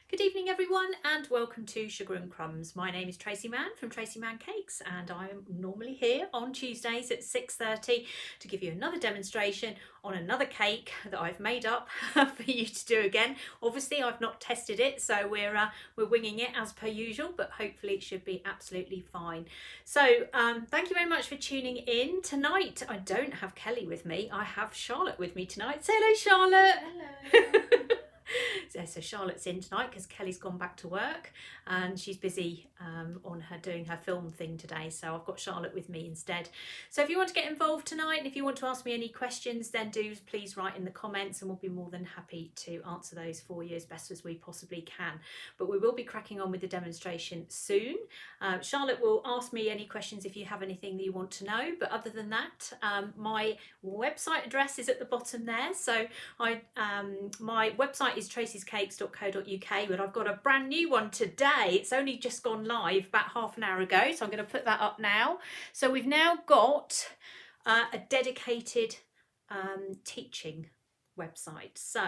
Good evening everyone and welcome to Sugar and Crumbs. My name is Tracey Mann from Tracey Mann Cakes and I'm normally here on Tuesdays at 6:30 to give you another demonstration on another cake that I've made up for you to do again. Obviously I've not tested it, so we're winging it as per usual, but hopefully it should be absolutely fine. So thank you very much for tuning in. Tonight I don't have Kelly with me, I have Charlotte with me tonight. Say hello, Charlotte. Hello. So Charlotte's in tonight because Kelly's gone back to work and she's busy on her doing her film thing today, so I've got Charlotte with me instead. So if you want to get involved tonight and if you want to ask me any questions, then do please write in the comments and we'll be more than happy to answer those for you as best as we possibly can. But we will be cracking on with the demonstration soon. Charlotte will ask me any questions if you have anything that you want to know, but other than that, my website address is at the bottom there. So my website is traceyscakes.co.uk, but I've got a brand new one today. It's only just gone live about half an hour ago, so I'm going to put that up now. So we've now got a dedicated teaching website. So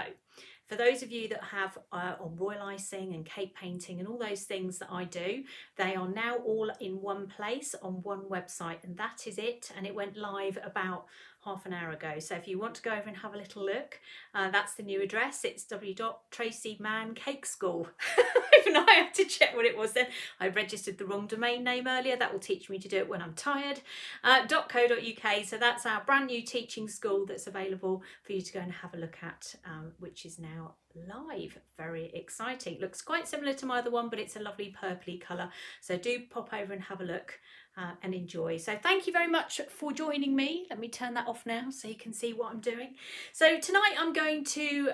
for those of you that have on royal icing and cake painting and all those things that I do, they are now all in one place on one website, and that is it. And it went live about half an hour ago. So if you want to go over and have a little look, that's the new address. It's www.traceymannCakeschool. Even I had to check what it was then. I registered the wrong domain name earlier. That will teach me to do it when I'm tired. .co.uk. So that's our brand new teaching school that's available for you to go and have a look at, which is now live. Very exciting. Looks quite similar to my other one, but it's a lovely purpley colour. So do pop over and have a look and enjoy. So thank you very much for joining me. Let me turn that off now so you can see what I'm doing. So tonight I'm going to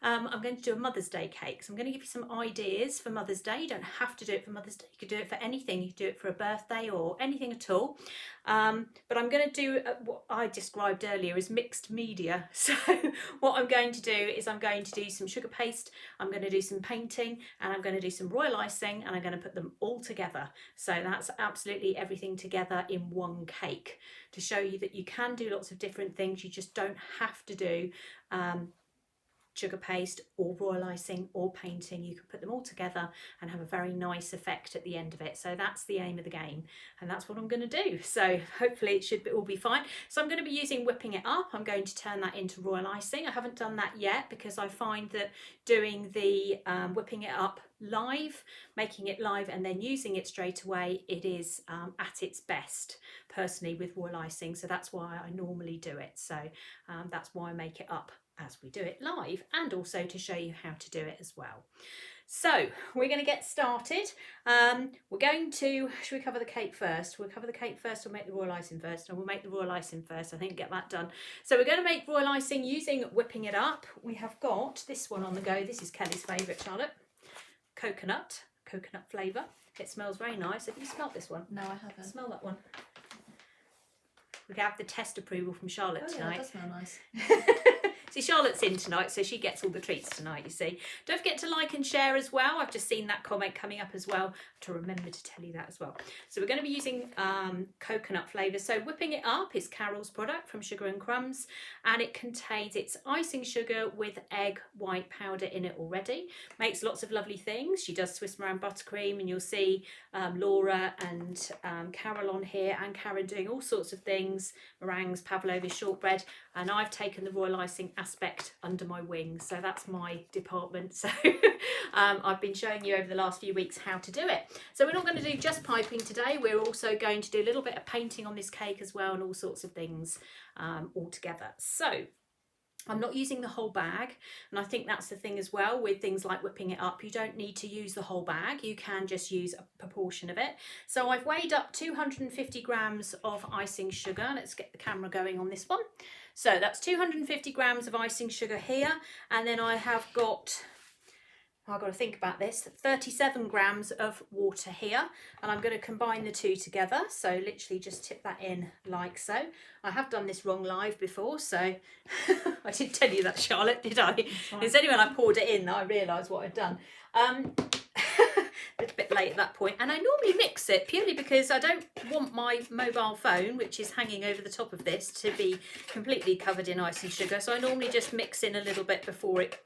I'm going to do a Mother's Day cake. So I'm going to give you some ideas for Mother's Day. You don't have to do it for Mother's Day. You could do it for anything. You could do it for a birthday or anything at all. But I'm going to do what I described earlier as mixed media. So what I'm going to do is I'm going to do some sugar paste, I'm going to do some painting, and I'm going to do some royal icing, and I'm going to put them all together. So that's absolutely everything together in one cake to show you that you can do lots of different things. You just don't have to do sugar paste or royal icing or painting. You can put them all together and have a very nice effect at the end of it. So that's the aim of the game, and that's what I'm going to do. So hopefully it should all be fine. So I'm going to be using whipping it up. I'm going to turn that into royal icing. I haven't done that yet because I find that doing the whipping it up live, making it live and then using it straight away, it is at its best personally with royal icing. So that's why I normally do it. So that's why I make it up as we do it live, and also to show you how to do it as well. So we're going to get started. We're going to, should we cover the cake first? We'll cover the cake first, or make the royal icing first? No, we'll make the royal icing first, I think, get that done. So we're going to make royal icing using whipping it up. We have got this one on the go. This is Kelly's favourite, Charlotte. Coconut flavour. It smells very nice. Have you smelled this one? No, I haven't. Smell that one. We have the test approval from Charlotte tonight. Yeah, that does smell nice. See, Charlotte's in tonight, so she gets all the treats tonight, you see. Don't forget to like and share as well. I've just seen that comment coming up as well, to remember to tell you that as well. So we're going to be using coconut flavour. So whipping it up is Carol's product from Sugar and Crumbs, and it contains, it's icing sugar with egg white powder in it already. Makes lots of lovely things. She does Swiss meringue buttercream, and you'll see Laura and Carol on here, and Karen doing all sorts of things, meringues, pavlova, shortbread, and I've taken the royal icing aspect under my wing, so that's my department. So I've been showing you over the last few weeks how to do it. So we're not going to do just piping today, we're also going to do a little bit of painting on this cake as well, and all sorts of things all together. So I'm not using the whole bag, and I think that's the thing as well with things like whipping it up. You don't need to use the whole bag, you can just use a proportion of it. So I've weighed up 250 grams of icing sugar. Let's get the camera going on this one. So that's 250 grams of icing sugar here, and then I have got, I've got to think about this, 37 grams of water here, and I'm going to combine the two together. So literally just tip that in like so. I have done this wrong live before, so I didn't tell you that, Charlotte, did I? It's only when I poured it in that I realised what I'd done. The a bit late at that point, and I normally mix it purely because I don't want my mobile phone, which is hanging over the top of this, to be completely covered in icing sugar. So I normally just mix in a little bit before it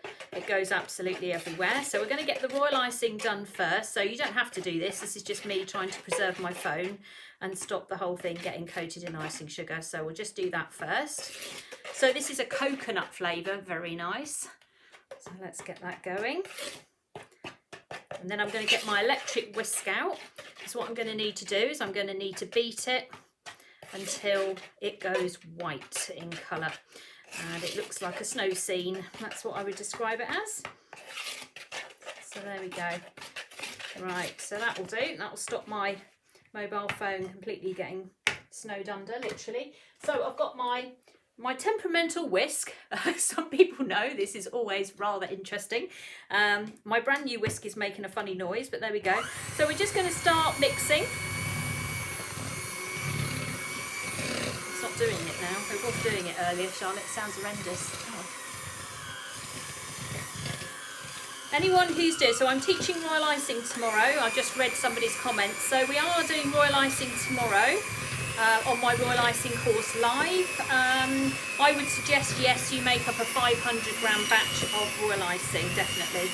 goes absolutely everywhere. So we're going to get the royal icing done first. So you don't have to do this. This is just me trying to preserve my phone and stop the whole thing getting coated in icing sugar. So we'll just do that first. So this is a coconut flavour, very nice. So let's get that going. And then I'm going to get my electric whisk out. So what I'm going to need to do is I'm going to need to beat it until it goes white in colour. And it looks like a snow scene. That's what I would describe it as. So there we go. Right, so that will do. That will stop my mobile phone completely getting snowed under, literally. So I've got my temperamental whisk. Some people know this is always rather interesting. My brand new whisk is making a funny noise, but there we go. So we're just going to start mixing. It's not doing it now. It was doing it earlier, Charlotte. It sounds horrendous. Oh. Anyone who's doing, so I'm teaching royal icing tomorrow. I've just read somebody's comments. So we are doing royal icing tomorrow. On my royal icing course live. I would suggest, yes, you make up a 500-gram batch of royal icing, definitely.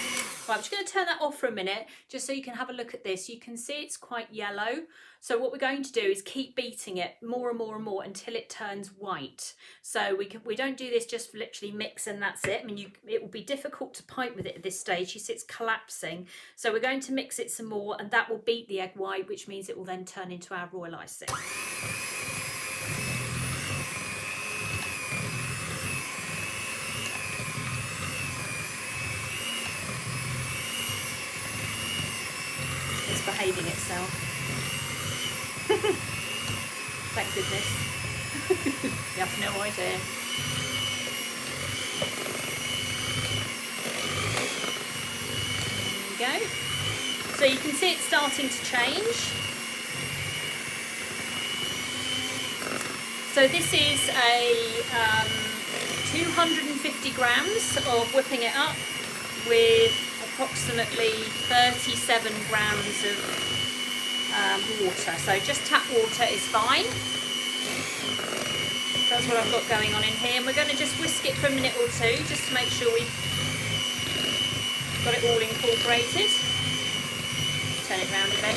Right, I'm just going to turn that off for a minute, just so you can have a look at this. You can see it's quite yellow. So what we're going to do is keep beating it more and more and more until it turns white. So we don't do this just literally mix and that's it. I mean, it will be difficult to pipe with it at this stage. You see it's collapsing. So we're going to mix it some more, and that will beat the egg white, which means it will then turn into our royal icing. It's behaving itself. Thank goodness. You have no idea. There we go. So you can see it's starting to change. So this is a 250 grams of whipping it up with approximately 37 grams of water. So just tap water is fine. So that's what I've got going on in here. And we're going to just whisk it for a minute or two just to make sure we've got it all incorporated. Turn it round a bit.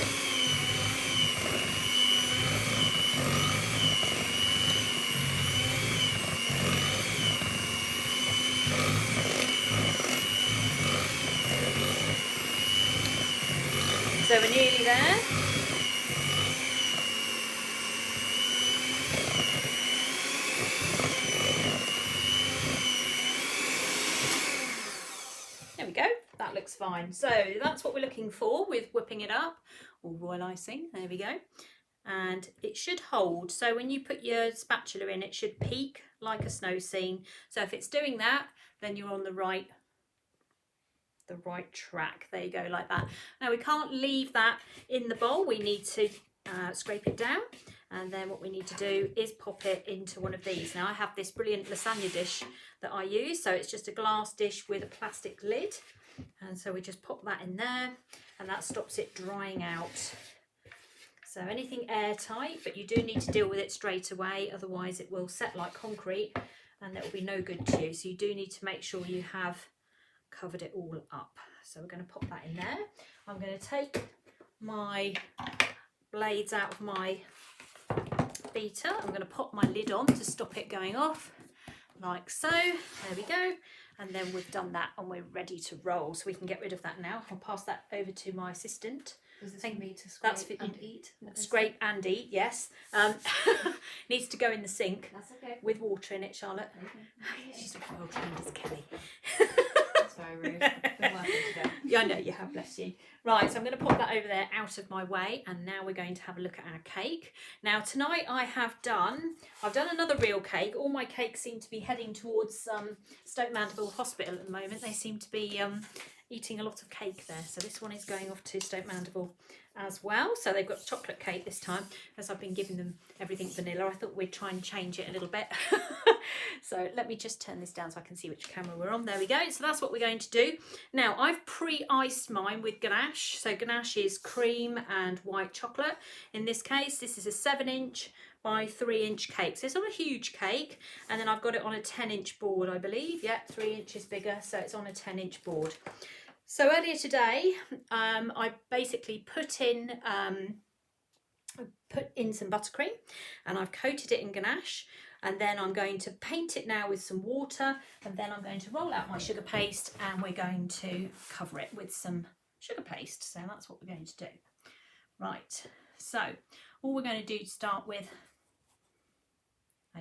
So we're nearly there. There we go, that looks fine. So that's what we're looking for with whipping it up, or royal icing, there we go. And it should hold, so when you put your spatula in, it should peak like a snow scene. So if it's doing that, then you're on the right track. There you go, like that. Now we can't leave that in the bowl, we need to scrape it down, and then what we need to do is pop it into one of these. Now I have this brilliant lasagna dish that I use, so it's just a glass dish with a plastic lid, and so we just pop that in there, and that stops it drying out. So anything airtight, but you do need to deal with it straight away, otherwise it will set like concrete and that will be no good to you. So you do need to make sure you have covered it all up. So we're going to pop that in there. I'm going to take my blades out of my beater. I'm going to pop my lid on to stop it going off, like so. There we go. And then we've done that and we're ready to roll. So we can get rid of that now. I'll pass that over to my assistant. Is this for me to scrape and eat? Scrape and eat, yes. Needs to go in the sink. That's okay. With water in it, Charlotte. Okay. She's well trained as Kelly. That's very rude. Been working today. Yeah, I know you have, bless you. Right, so I'm going to pop that over there out of my way, and now we're going to have a look at our cake. Now tonight I've done another real cake. All my cakes seem to be heading towards Stoke Mandeville Hospital at the moment. They seem to be eating a lot of cake there. So this one is going off to Stoke Mandeville as well. So they've got chocolate cake this time, as I've been giving them everything vanilla. I thought we'd try and change it a little bit. So let me just turn this down so I can see which camera we're on. There we go. So that's what we're going to do. Now I've pre-iced mine with ganache. So ganache is cream and white chocolate. In this case, this is a 7-inch by 3-inch cake. So it's not a huge cake. And then I've got it on a 10-inch board, I believe. Yeah, 3 inches bigger. So it's on a 10-inch board. So earlier today, I basically put in some buttercream, and I've coated it in ganache, and then I'm going to paint it now with some water, and then I'm going to roll out my sugar paste, and we're going to cover it with some sugar paste. So that's what we're going to do. Right, so all we're going to do to start with,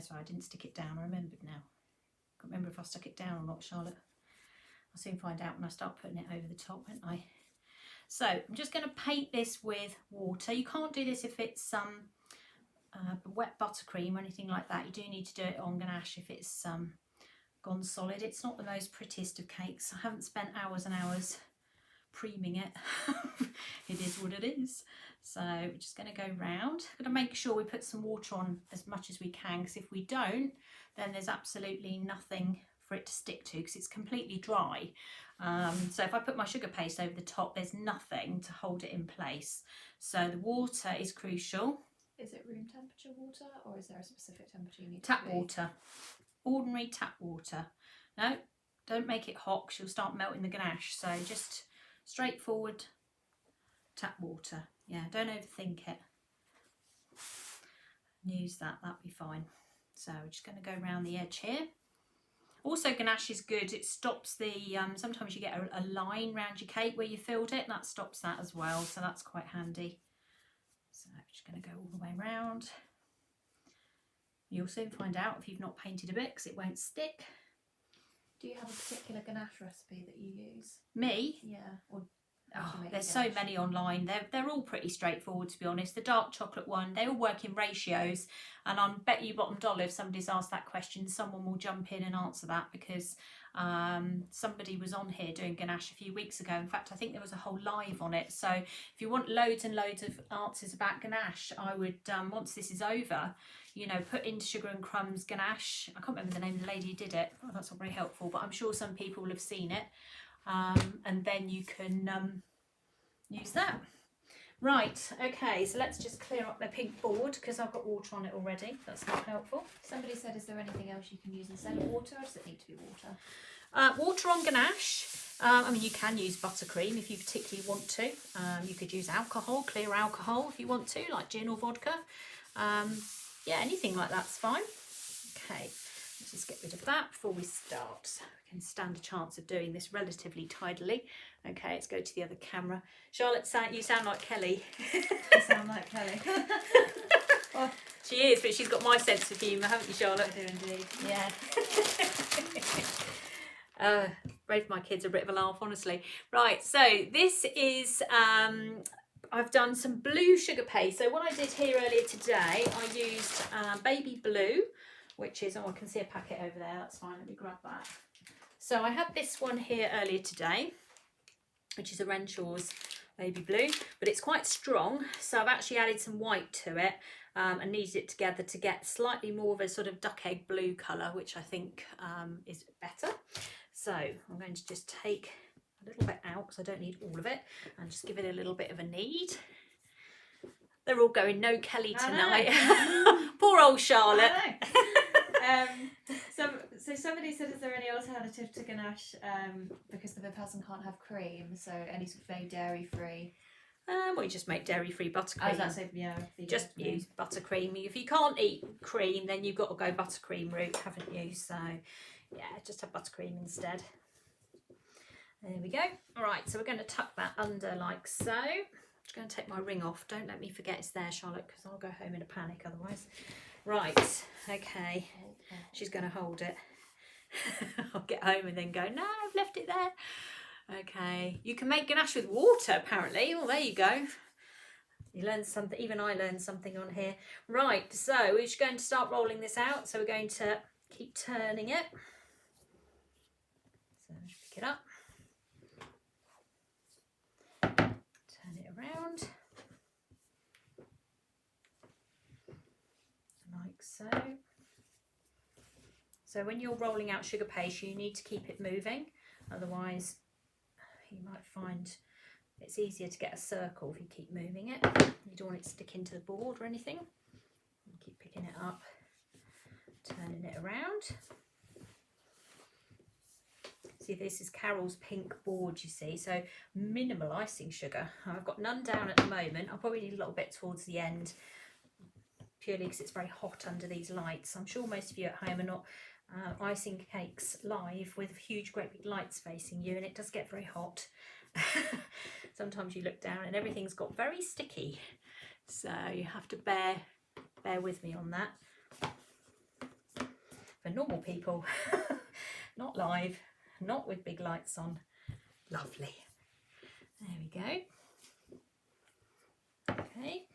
sorry, I didn't stick it down, I remembered now. I can't remember if I stuck it down or not, Charlotte. I'll soon find out when I start putting it over the top, won't I? So I'm just going to paint this with water. You can't do this if it's wet buttercream or anything like that. You do need to do it on ganache if it's gone solid. It's not the most prettiest of cakes. I haven't spent hours and hours creaming it. It is what it is. So we're just going to go round. Got to make sure we put some water on as much as we can, because if we don't, then there's absolutely nothing for it to stick to, because it's completely dry. So if I put my sugar paste over the top, there's nothing to hold it in place. So the water is crucial. Is it room temperature water, or is there a specific temperature you need? Tap water, ordinary tap water. No, don't make it hot, because you'll start melting the ganache. So just straightforward tap water. Yeah, don't overthink it. Use that, that'll be fine. So we're just going to go around the edge here. Also, ganache is good. It stops the, sometimes you get a line around your cake where you filled it. That stops that as well. So that's quite handy. So I'm just going to go all the way around. You'll soon find out if you've not painted a bit, because it won't stick. Do you have a particular ganache recipe that you use? Me? Yeah. Or there's so many online. They're all pretty straightforward, to be honest. The dark chocolate one, they all work in ratios, and I bet you bottom dollar if somebody's asked that question, someone will jump in and answer that, because somebody was on here doing ganache a few weeks ago. In fact, I think there was a whole live on it. So if you want loads and loads of answers about ganache, I would, once this is over, you know, put into Sugar and Crumbs ganache. I can't remember the name of the lady who did it. Oh, that's not very helpful, but I'm sure some people will have seen it. And then you can use that. Right, okay, so let's just clear up the pink board, because I've got water on it already. That's not helpful. Somebody said, is there anything else you can use instead of water, or does it need to be water? Water on ganache. I mean, you can use buttercream if you particularly want to. You could use alcohol, clear alcohol if you want to, like gin or vodka. Yeah, anything like that's fine. Okay, let's just get rid of that before we start. So we can stand a chance of doing this relatively tidily. Okay, let's go to the other camera. Charlotte, you sound like Kelly. I sound like Kelly. Well, she is, but she's got my sense of humour, haven't you, Charlotte? I do indeed. Yeah. Both my kids are a bit of a laugh, honestly. Right, so this is, I've done some blue sugar paste. So what I did here earlier today, I used baby blue, which is, oh, I can see a packet over there. That's fine, let me grab that. So I had this one here earlier today, which is a Renshaw's baby blue, but it's quite strong. So I've actually added some white to it and kneaded it together to get slightly more of a sort of duck egg blue colour, which I think is better. So I'm going to just take a little bit out, because I don't need all of it, and just give it a little bit of a knead. They're all going, no Kelly tonight. Poor old Charlotte. So somebody said, is there any alternative to ganache, because the person can't have cream, so any sort of very dairy free? Well, you just make dairy-free buttercream. I was about to say, yeah. Just use buttercream. If you can't eat cream, then you've got to go buttercream route, haven't you? So, yeah, just have buttercream instead. There we go. All right, so we're going to tuck that under like so. I'm just going to take my ring off. Don't let me forget it's there, Charlotte, because I'll go home in a panic otherwise. Right, okay. She's going to hold it. I'll get home and then go, no, I've left it there. Okay, you can make ganache with water apparently. Well, there you go. You learned something, even I learned something on here. Right, so we're just going to start rolling this out. So we're going to keep turning it. So just pick it up. So when you're rolling out sugar paste, you need to keep it moving, otherwise you might find it's easier to get a circle if you keep moving it. You don't want it to stick into the board or anything. Keep picking it up, turning it around. See, this is Carol's pink board, you see, so minimal icing sugar. I've got none down at the moment. I'll probably need a little bit towards the end, purely because it's very hot under these lights. I'm sure most of you at home are not icing cakes live with huge great big lights facing you, and it does get very hot. Sometimes you look down and everything's got very sticky, so you have to bear with me on that. For normal people, not live, not with big lights on. Lovely. There we go. Okay,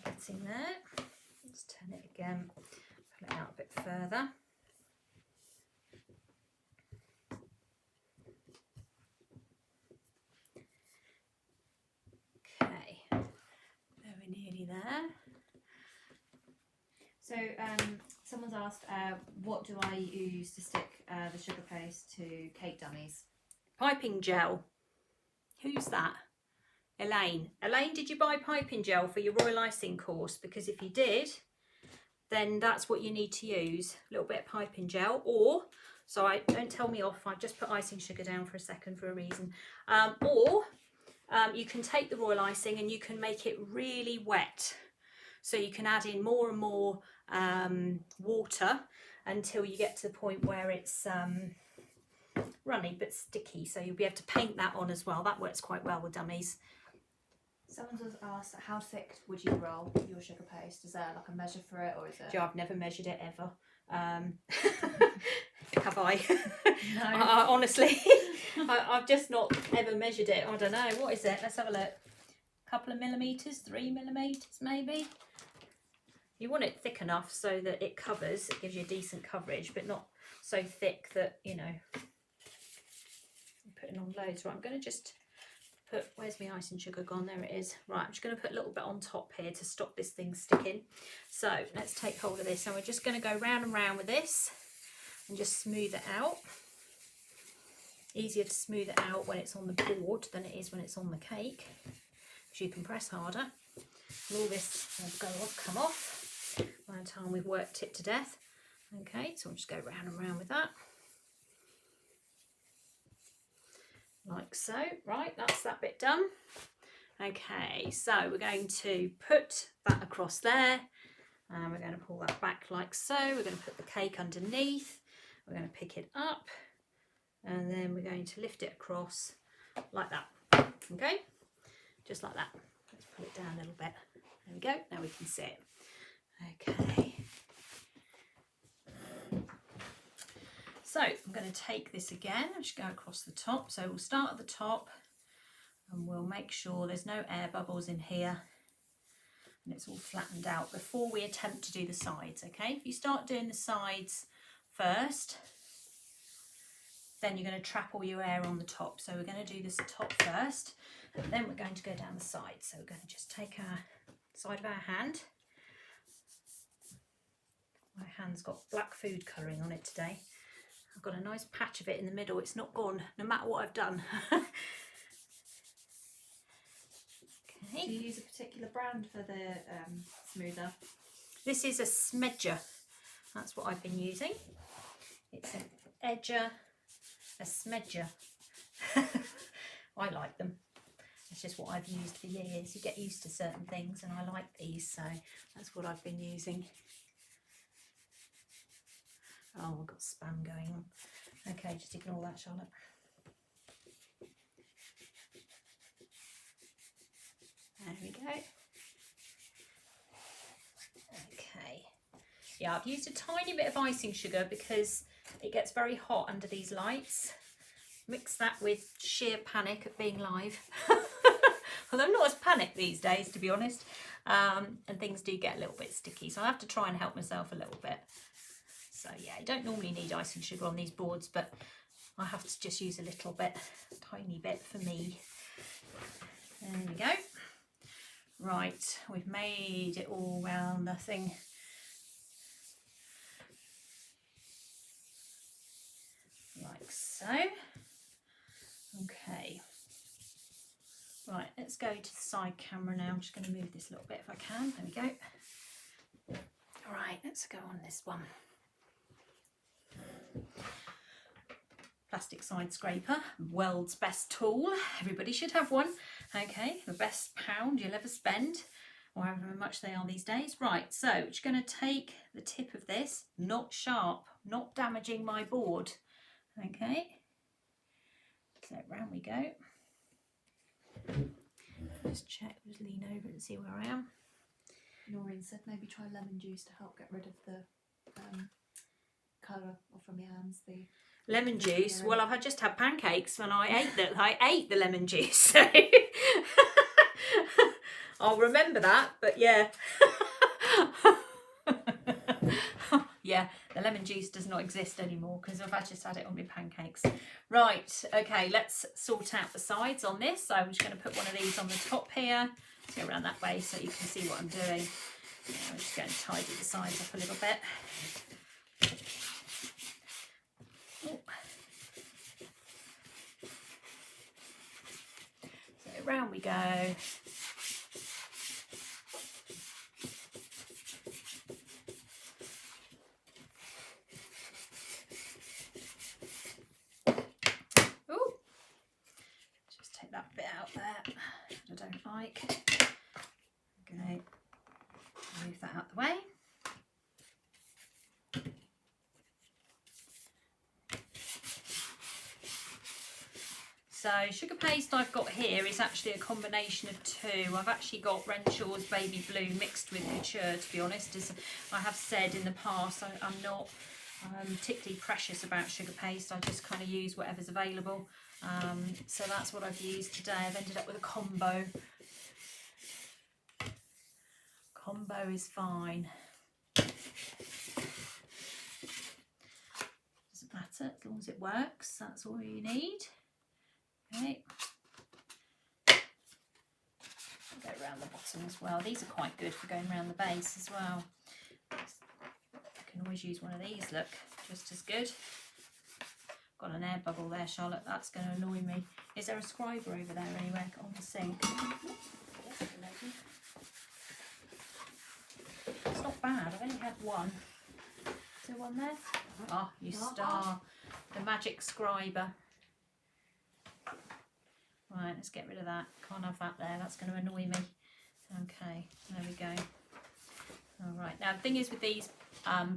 that's in there. Let's turn it again, pull it out a bit further. Okay, we're nearly there. So someone's asked, what do I use to stick the sugar paste to cake dummies? Piping gel. Who's that? Elaine. Elaine, did you buy piping gel for your royal icing course? Because if you did, then that's what you need to use. A little bit of piping gel, or, don't tell me off, I've just put icing sugar down for a second for a reason. Or you can take the royal icing and you can make it really wet. So you can add in more and more water until you get to the point where it's runny but sticky. So you'll be able to paint that on as well. That works quite well with dummies. Someone's also asked, how thick would you roll your sugar paste? Is there like a measure for it, or is it? I've never measured it ever. Have I? No. I honestly, I've just not ever measured it. I don't know. What is it? Let's have a look. A couple of millimetres, 3 millimetres maybe. You want it thick enough so that it covers, it gives you a decent coverage, but not so thick that, you know, I'm putting on loads. Right, I'm going to just put, where's my icing sugar gone? There it is. Right, I'm just going to put a little bit on top here to stop this thing sticking. So let's take hold of this, and we're just going to go round and round with this and just smooth it out. Easier to smooth it out when it's on the board than it is when it's on the cake, because you can press harder. And all this will go off, come off by the time we've worked it to death. Okay, so I'll just go round and round with that. Like so. Right, that's that bit done. Okay, so we're going to put that across there, and we're going to pull that back like so. We're going to put the cake underneath. We're going to pick it up, and then we're going to lift it across like that. Okay, just like that. Let's pull it down a little bit. There we go, now we can see it. Okay. So I'm going to take this again, I'll just go across the top. So we'll start at the top and we'll make sure there's no air bubbles in here and it's all flattened out before we attempt to do the sides, okay? If you start doing the sides first, then you're going to trap all your air on the top. So we're going to do this top first, and then we're going to go down the side. So we're going to just take our side of our hand. My hand's got black food colouring on it today. I've got a nice patch of it in the middle. It's not gone, no matter what I've done. Okay. Do you use a particular brand for the smoother? This is a smedger. That's what I've been using. It's an edger, a smedger. I like them. It's just what I've used for years. You get used to certain things, and I like these, so that's what I've been using. Oh, I've got spam going on. Okay, just ignore that, Charlotte. There we go. Okay. Yeah, I've used a tiny bit of icing sugar because it gets very hot under these lights. Mix that with sheer panic at being live. Although I'm not as panicked these days, to be honest. And things do get a little bit sticky, so I have to try and help myself a little bit. So yeah, you don't normally need icing sugar on these boards, but I have to just use a little bit, a tiny bit for me. There we go. Right, we've made it all round the thing so. Okay. Right, let's go to the side camera now. I'm just going to move this a little bit if I can. There we go. All right, let's go on this one. Plastic side scraper, world's best tool. Everybody should have one. Okay, the best pound you'll ever spend, or however much they are these days. Right, so we're just going to take the tip of this, not sharp, not damaging my board. Okay, so round we go. Just check, just lean over and see where I am. Noreen said maybe try lemon juice to help get rid of the colour off from your hands. The lemon juice. Well, I've just had pancakes and I ate the lemon juice. So I'll remember that. But yeah, yeah, the lemon juice does not exist anymore because I've just had it on my pancakes. Right. Okay. Let's sort out the sides on this. So I'm just going to put one of these on the top here. Let's go around that way so you can see what I'm doing. I'm just going to tidy the sides up a little bit. Oh. So round we go. Oh, just take that bit out there that I don't like. Okay, move that out the way. So sugar paste I've got here is actually a combination of two. I've actually got Renshaw's Baby Blue mixed with Couture, to be honest. As I have said in the past, I'm not particularly precious about sugar paste. I just kind of use whatever's available. So that's what I've used today. I've ended up with a combo. Combo is fine. Doesn't matter, as long as it works, that's all you need. Okay, go around the bottom as well. These are quite good for going around the base as well. I can always use one of these, look, just as good. Got an air bubble there, Charlotte, that's going to annoy me. Is there a scriber over there anywhere on the sink? It's not bad, I've only had one. Is there one there? Oh, you star. The magic scriber. Right, let's get rid of that. Can't have that there. That's going to annoy me. Okay, there we go. All right. Now, the thing is with these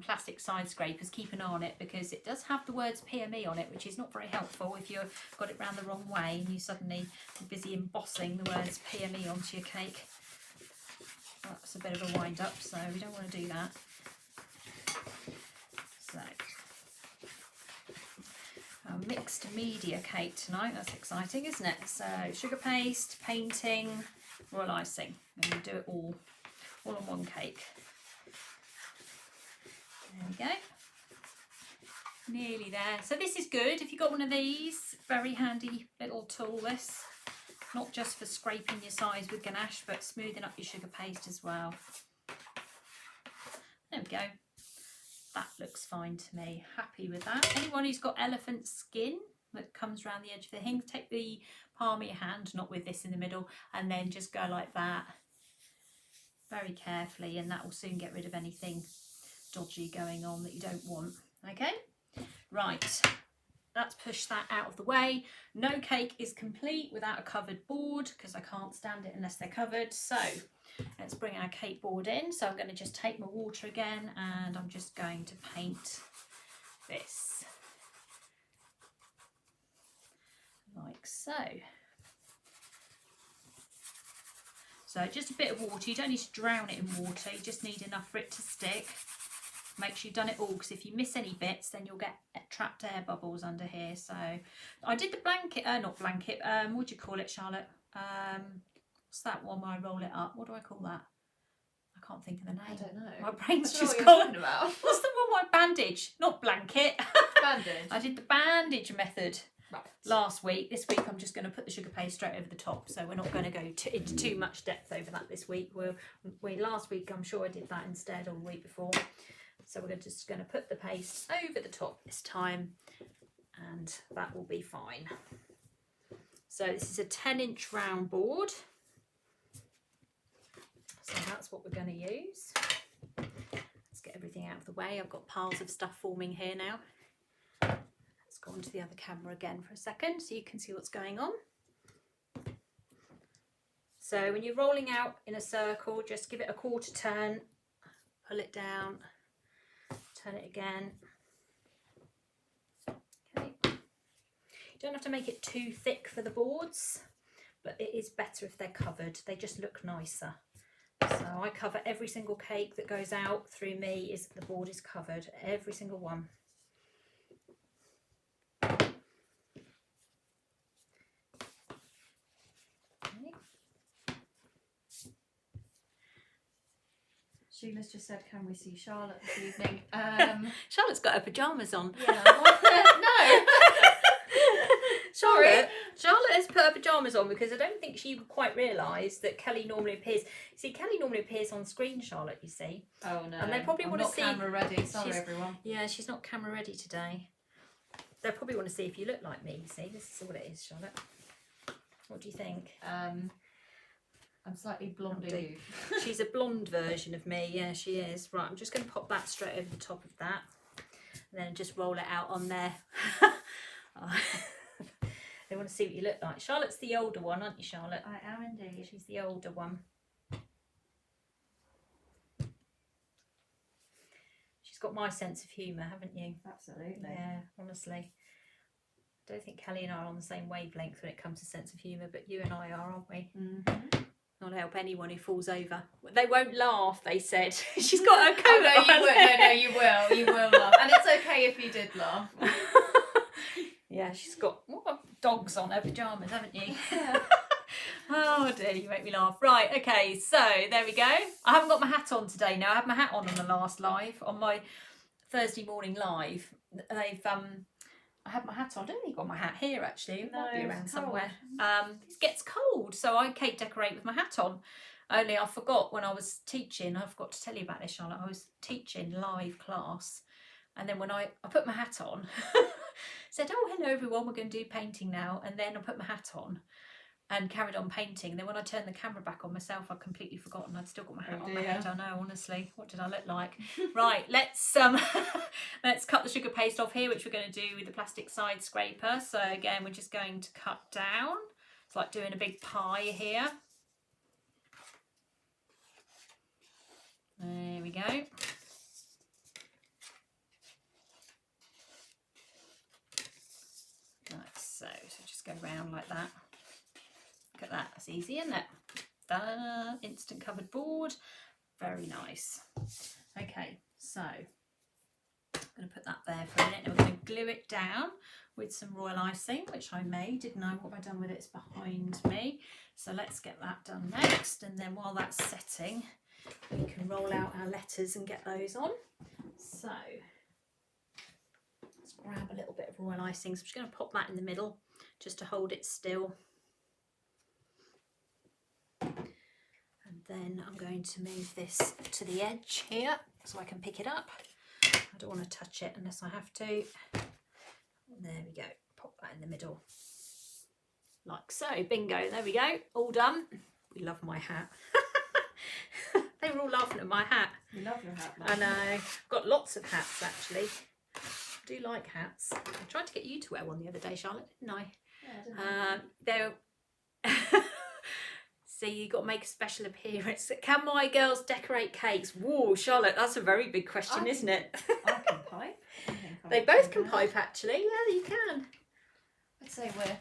plastic side scrapers, keep an eye on it because it does have the words PME on it, which is not very helpful if you've got it round the wrong way and you suddenly are busy embossing the words PME onto your cake. That's a bit of a wind up, so we don't want to do that. So, mixed media cake tonight, that's exciting, isn't it? So sugar paste, painting, royal icing, and we'll do it all on one cake. There we go, nearly there. So this is good if you've got one of these, very handy little tool this, not just for scraping your sides with ganache but smoothing up your sugar paste as well. There we go. That looks fine to me. Happy with that. Anyone who's got elephant skin that comes around the edge of the thing, take the palm of your hand, not with this in the middle, and then just go like that very carefully, and that will soon get rid of anything dodgy going on that you don't want. Okay, right, let's push that out of the way. No cake is complete without a covered board because I can't stand it unless they're covered. So let's bring our cake board in. So I'm going to just take my water again and I'm just going to paint this like so. So just a bit of water. You don't need to drown it in water. You just need enough for it to stick. Make sure you've done it all, because if you miss any bits then you'll get trapped air bubbles under here. So I did the blanket, not blanket, what do you call it, Charlotte? What's that one where I roll it up? What do I call that? I can't think of the name. I don't know. My brain's just what gone. you're talking about. What's the one where bandage? Not blanket. Bandage. I did the bandage method Right. last week. This week I'm just going to put the sugar paste straight over the top, so we're not going to go into too much depth over that this week. Last week I'm sure I did that instead, or the week before. So we're just going to put the paste over the top this time and that will be fine. So this is a 10-inch round board. So that's what we're going to use. Let's get everything out of the way. I've got piles of stuff forming here now. Let's go onto the other camera again for a second so you can see what's going on. So when you're rolling out in a circle, just give it a quarter turn, pull it down, turn it again. Okay. You don't have to make it too thick for the boards, but it is better if they're covered. They just look nicer. So I cover every single cake that goes out through me, the board is covered, every single one. Sheila's just said, can we see Charlotte this evening? Charlotte's got her pyjamas on. Yeah. No. Sorry. Charlotte has put her pyjamas on because I don't think she quite realised that Kelly normally appears. See, Kelly normally appears on screen, Charlotte, you see. Oh no. And they probably want to see. Camera ready. Sorry, everyone. Yeah, she's not camera ready today. They probably want to see if you look like me. You see, this is what it is, Charlotte. What do you think? I'm slightly blonder than you. She's a blonde version of me. Yeah, she is. Right, I'm just going to pop that straight over the top of that, and then just roll it out on there. They want to see what you look like. Charlotte's the older one, aren't you, Charlotte? I am indeed. She's the older one. She's got my sense of humour, haven't you? Absolutely. Yeah, honestly. I don't think Kelly and I are on the same wavelength when it comes to sense of humour, but you and I are, aren't we? Mm-hmm. Not help anyone who falls over. They won't laugh, they said. She's got her coat on. You will. No, you will. You will laugh. And it's okay if you did laugh. Yeah, she's got dogs on her pyjamas, haven't you? Yeah. Oh dear, you make me laugh. Right, okay, so there we go. I haven't got my hat on today now. I had my hat on the last live, on my Thursday morning live. They've I had my hat on. I don't think I've got my hat here actually. It might be around somewhere. It gets cold, so I cake decorate with my hat on. Only I forgot when I was teaching. I forgot to tell you about this, Charlotte. I was teaching live class, and then when I put my hat on, said, "Oh, hello everyone, we're going to do painting now." And then I put my hat on and carried on painting. And then when I turned the camera back on myself, I'd completely forgotten I'd still got my hat on my head. I know, honestly. What did I look like? Right, let's cut the sugar paste off here, which we're going to do with the plastic side scraper. So again, we're just going to cut down. It's like doing a big pie here. There we go. Like so. So just go round like that. Look at that, that's easy, isn't it? Da, instant covered board, very nice. Okay, so I'm going to put that there for a minute and we're going to glue it down with some royal icing, which I made, didn't I? What have I done with it? It's behind me. So let's get that done next, and then while that's setting, we can roll out our letters and get those on. So let's grab a little bit of royal icing. So I'm just going to pop that in the middle just to hold it still. And then I'm going to move this to the edge here so I can pick it up. I don't want to touch it unless I have to. There we go. Pop that in the middle. Like so. Bingo. There we go. All done. We love my hat. They were all laughing at my hat. You love your hat, Mum. I know. I've got lots of hats actually. I do like hats. I tried to get you to wear one the other day, Charlotte, didn't I? Yeah, They're so you got to make a special appearance. Can my girls decorate cakes? Whoa, Charlotte, that's a very big question, isn't it? I can pipe. They both can pipe, actually. Yeah, you can. I'd say we're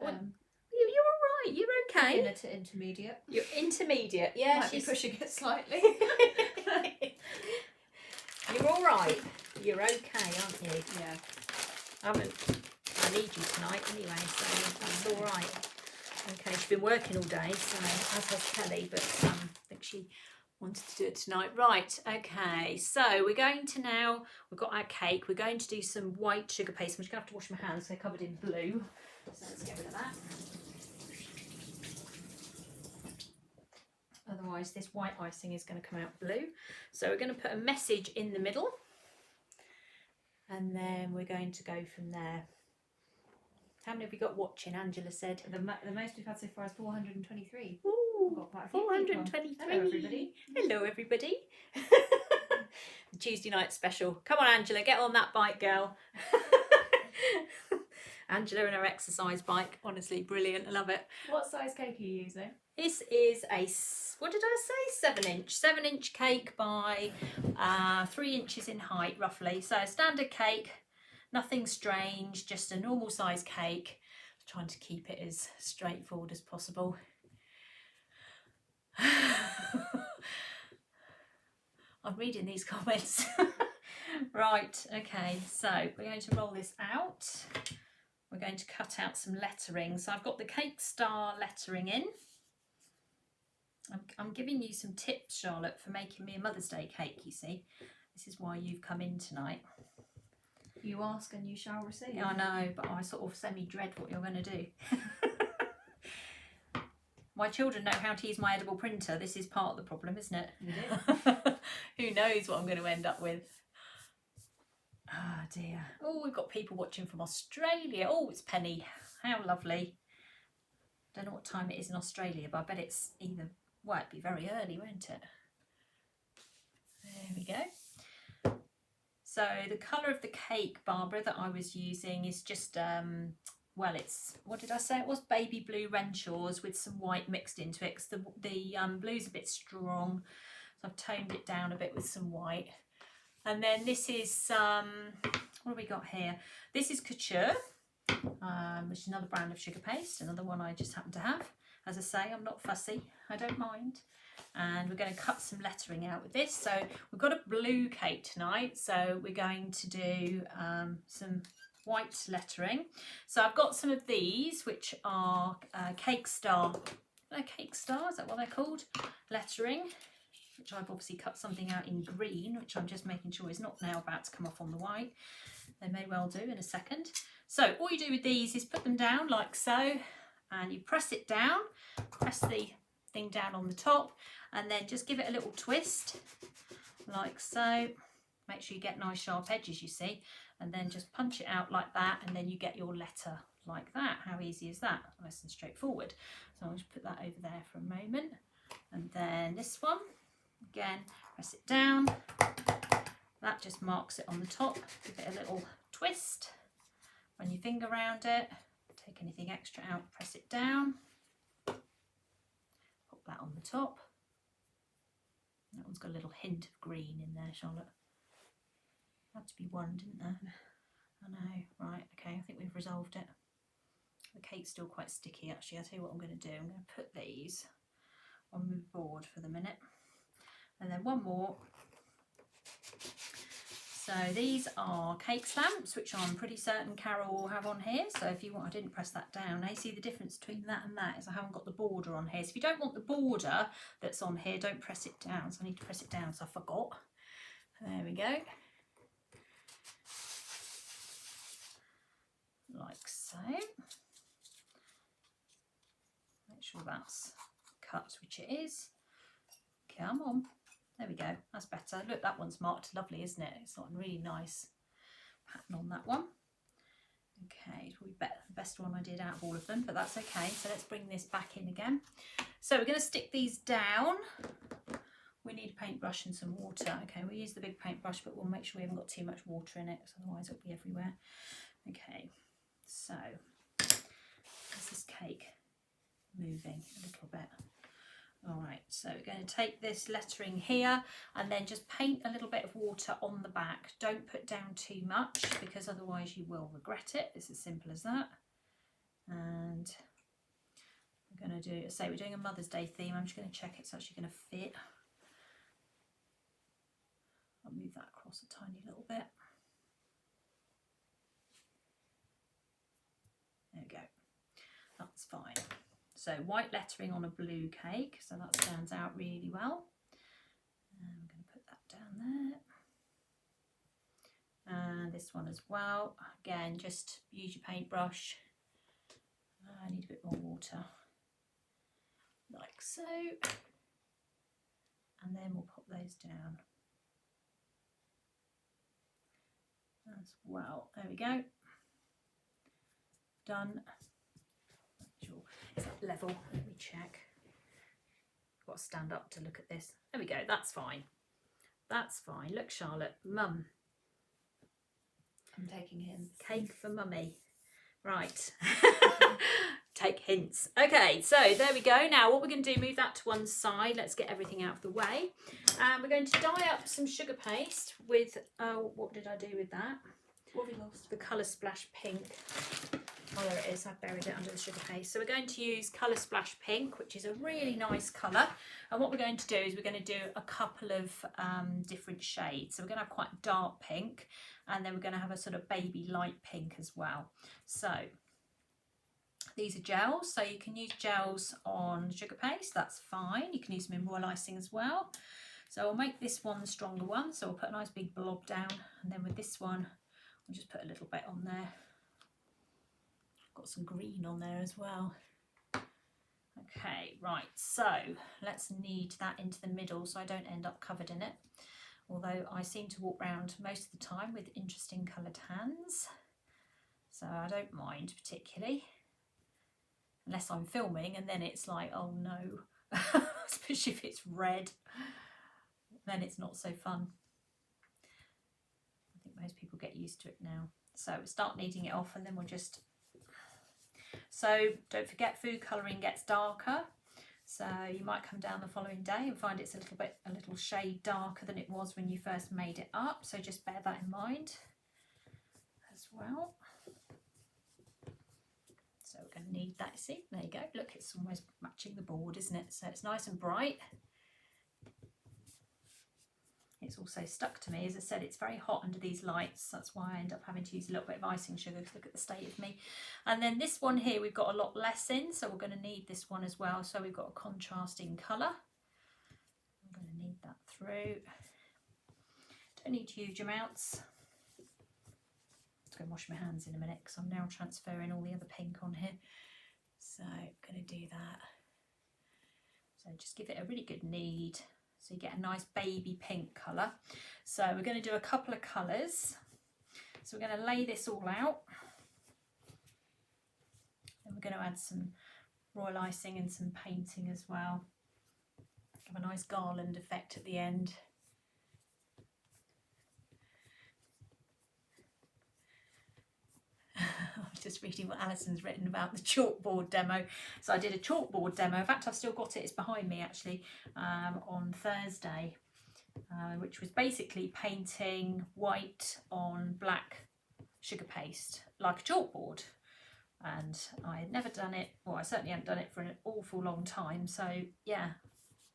You're all right. You're okay. beginner to intermediate. You're intermediate. Yeah, Might be pushing it slightly. You're all right. You're okay, aren't you? Yeah. I need you tonight anyway, so that's all right. Okay, she's been working all day, so as has Kelly, but I think she wanted to do it tonight. Right, okay, so we're going to now, we've got our cake, we're going to do some white sugar paste. I'm just going to have to wash my hands, they're covered in blue. So let's get rid of that. Otherwise this white icing is going to come out blue. So we're going to put a message in the middle. And then we're going to go from there. How many have we got watching? Angela said. The most we've had so far is 423. Ooh, We've got quite a few 423. people. Hello, everybody. Hello, everybody. The Tuesday night special. Come on, Angela, get on that bike, girl. Angela and her exercise bike. Honestly, brilliant. I love it. What size cake are you using? This is a, what did I say? 7-inch. 7-inch cake by 3 inches in height, roughly. So a standard cake, nothing strange, just a normal size cake. Trying to keep it as straightforward as possible. I'm reading these comments. Right, okay, so we're going to roll this out. We're going to cut out some lettering. So I've got the cake star lettering in. I'm giving you some tips, Charlotte, for making me a Mother's Day cake, you see. This is why you've come in tonight. You ask and you shall receive. Yeah, I know, but I sort of semi-dread what you're going to do. My children know how to use my edible printer. This is part of the problem, isn't it? You do. Who knows what I'm going to end up with. Oh dear. Oh, we've got people watching from Australia. Oh, it's Penny. How lovely. Don't know what time it is in Australia, but I bet it's either, well, it'd be very early, won't it? There we go. So the colour of the cake, Barbara, that I was using is just, well, it's, what did I say? It was baby blue Renshaws with some white mixed into it, because the blue's a bit strong. So I've toned it down a bit with some white. And then this is, what have we got here? This is Couture, which is another brand of sugar paste, another one I just happen to have. As I say, I'm not fussy, I don't mind. And we're going to cut some lettering out with this. So we've got a blue cake tonight, so we're going to do some white lettering. So I've got some of these, which are cake star, is that what they're called? Lettering, which I've obviously cut something out in green, which I'm just making sure is not now about to come off on the white. They may well do in a second. So all you do with these is put them down like so, and you press it down, press the thing down on the top, and then just give it a little twist like so. Make sure you get nice sharp edges, you see, and then just punch it out like that, and then you get your letter like that. How easy is that? Nice and straightforward. So I'll just put that over there for a moment. And then this one, again, press it down. That just marks it on the top. Give it a little twist. Run your finger around it. Take anything extra out, press it down. Pop that on the top. That one's got a little hint of green in there, Charlotte. Had to be one, didn't there? I know. Right, okay, I think we've resolved it. The cake's still quite sticky, actually. I'll tell you what I'm going to do. I'm going to put these on the board for the minute. And then one more. So these are cake stamps, which I'm pretty certain Carol will have on here. So if you want, I didn't press that down. Now you see the difference between that and that is I haven't got the border on here. So if you don't want the border that's on here, don't press it down. So I need to press it down, so I forgot. There we go. Like so. Make sure that's cut, which it is. Come on. There we go, that's better. Look, that one's marked lovely, isn't it? It's got a really nice pattern on that one. Okay, it's probably the best one I did out of all of them, but that's okay. So let's bring this back in again. So we're going to stick these down. We need a paintbrush and some water. Okay, we'll use the big paintbrush, but we'll make sure we haven't got too much water in it, because otherwise it'll be everywhere. Okay, so is this cake moving a little bit? All right, so we're going to take this lettering here and then just paint a little bit of water on the back. Don't put down too much, because otherwise you will regret it. It's as simple as that. And we're going to do, say we're doing a Mother's Day theme. I'm just going to check it's actually going to fit. I'll move that across a tiny little bit. There we go. That's fine. So white lettering on a blue cake, so that stands out really well. And I'm going to put that down there. And this one as well. Again, just use your paintbrush. I need a bit more water. Like so. And then we'll pop those down as well. There we go. done. Sure. Is that level? Let me check. I've got to stand up to look at this. There we go, that's fine. That's fine. Look, Charlotte, mum. I'm taking hints. Cake for mummy. Right. Take hints. Okay, so there we go. Now what we're going to do, move that to one side. Let's get everything out of the way. We're going to dye up some sugar paste with, what did I do with that? What have we lost? The Colour Splash Pink. Oh, there it is. I buried it under the sugar paste. So we're going to use Colour Splash Pink, which is a really nice colour. And what we're going to do is we're going to do a couple of different shades. So we're going to have quite dark pink, and then we're going to have a sort of baby light pink as well. So these are gels. So you can use gels on sugar paste. That's fine. You can use them in royal icing as well. So I'll make this one the stronger one. So I'll put a nice big blob down. And then with this one, I'll just put a little bit on there. Got some green on there as well. Okay, right, so let's knead that into the middle so I don't end up covered in it. Although I seem to walk around most of the time with interesting coloured hands, so I don't mind particularly. Unless I'm filming and then it's like, oh no, especially if it's red, then it's not so fun. I think most people get used to it now. So we'll start kneading it off and then we'll just... So don't forget, food colouring gets darker, so you might come down the following day and find it's a little shade darker than it was when you first made it up, so just bear that in mind as well. So we're going to need that, see, there you go, look, it's almost matching the board, isn't it? So it's nice and bright. It's also stuck to me. As I said, it's very hot under these lights. That's why I end up having to use a little bit of icing sugar, because look at the state of me. And then this one here, we've got a lot less in, so we're going to need this one as well. So we've got a contrasting colour. I'm going to knead that through. Don't need huge amounts. Let's go and wash my hands in a minute, because I'm now transferring all the other pink on here. So I'm going to do that. So just give it a really good knead. So you get a nice baby pink colour. So we're going to do a couple of colours. So we're going to lay this all out. Then we're going to add some royal icing and some painting as well. Give a nice garland effect at the end. I'm just reading what Alison's written about the chalkboard demo. So I did a chalkboard demo. In fact, I've still got it. It's behind me actually, on Thursday, which was basically painting white on black sugar paste like a chalkboard. And I had never done it, well, I certainly hadn't done it for an awful long time. So yeah,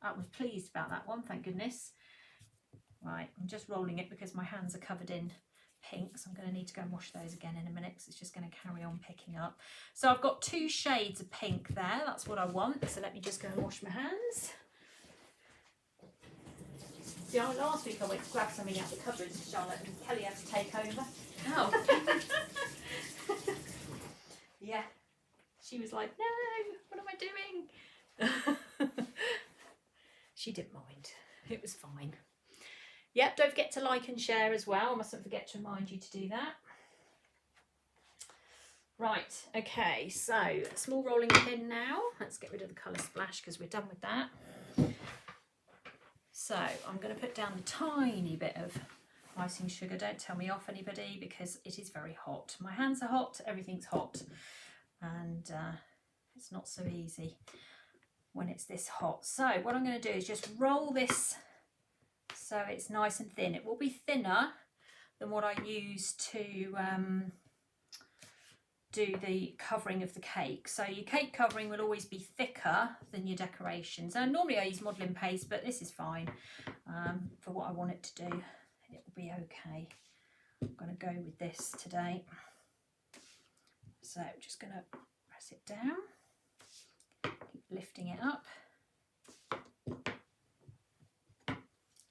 I was pleased about that one, thank goodness. Right, I'm just rolling it because my hands are covered in pink, so I'm going to need to go and wash those again in a minute, because it's just going to carry on picking up. So I've got 2 shades of pink there, that's what I want. So let me just go and wash my hands. See, last week I went to grab something out of the cupboard, Charlotte, and Kelly had to take over. Oh. Yeah, she was like, no, what am I doing? She didn't mind, it was fine. Yep, don't forget to like and share as well. I mustn't forget to remind you to do that. Right, okay, so small rolling pin now. Let's get rid of the colour splash because we're done with that. So I'm going to put down a tiny bit of icing sugar. Don't tell me off, anybody, because it is very hot. My hands are hot, everything's hot, and it's not so easy when it's this hot. So what I'm going to do is just roll this so it's nice and thin. It will be thinner than what I use to do the covering of the cake. So your cake covering will always be thicker than your decorations. And normally I use modelling paste, but this is fine for what I want it to do. It will be okay. I'm going to go with this today. So I'm just going to press it down, keep lifting it up.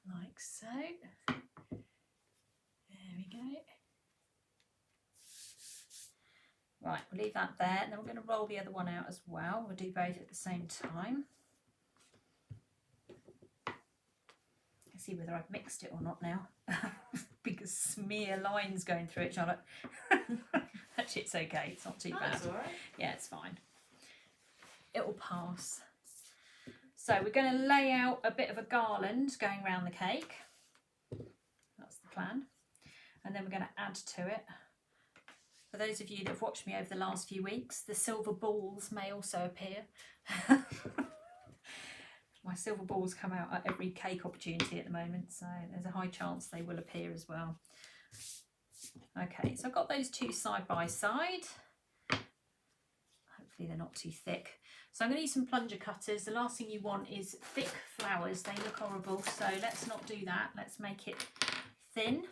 Like so. There we go. Right, we'll leave that there, and then we're going to roll the other one out as well. We'll do both at the same time. Let's see whether I've mixed it or not now. Big smear lines going through it, Charlotte. Actually, it's okay. It's not too Oh, bad. that's all right. Yeah, it's fine. It will pass. So we're going to lay out a bit of a garland going around the cake. That's the plan. And then we're going to add to it. For those of you that have watched me over the last few weeks, the silver balls may also appear. My silver balls come out at every cake opportunity at the moment, so there's a high chance they will appear as well. Okay, so I've got those two side by side. Hopefully they're not too thick. So I'm going to use some plunger cutters. The last thing you want is thick flowers. They look horrible, so let's not do that. Let's make it thin.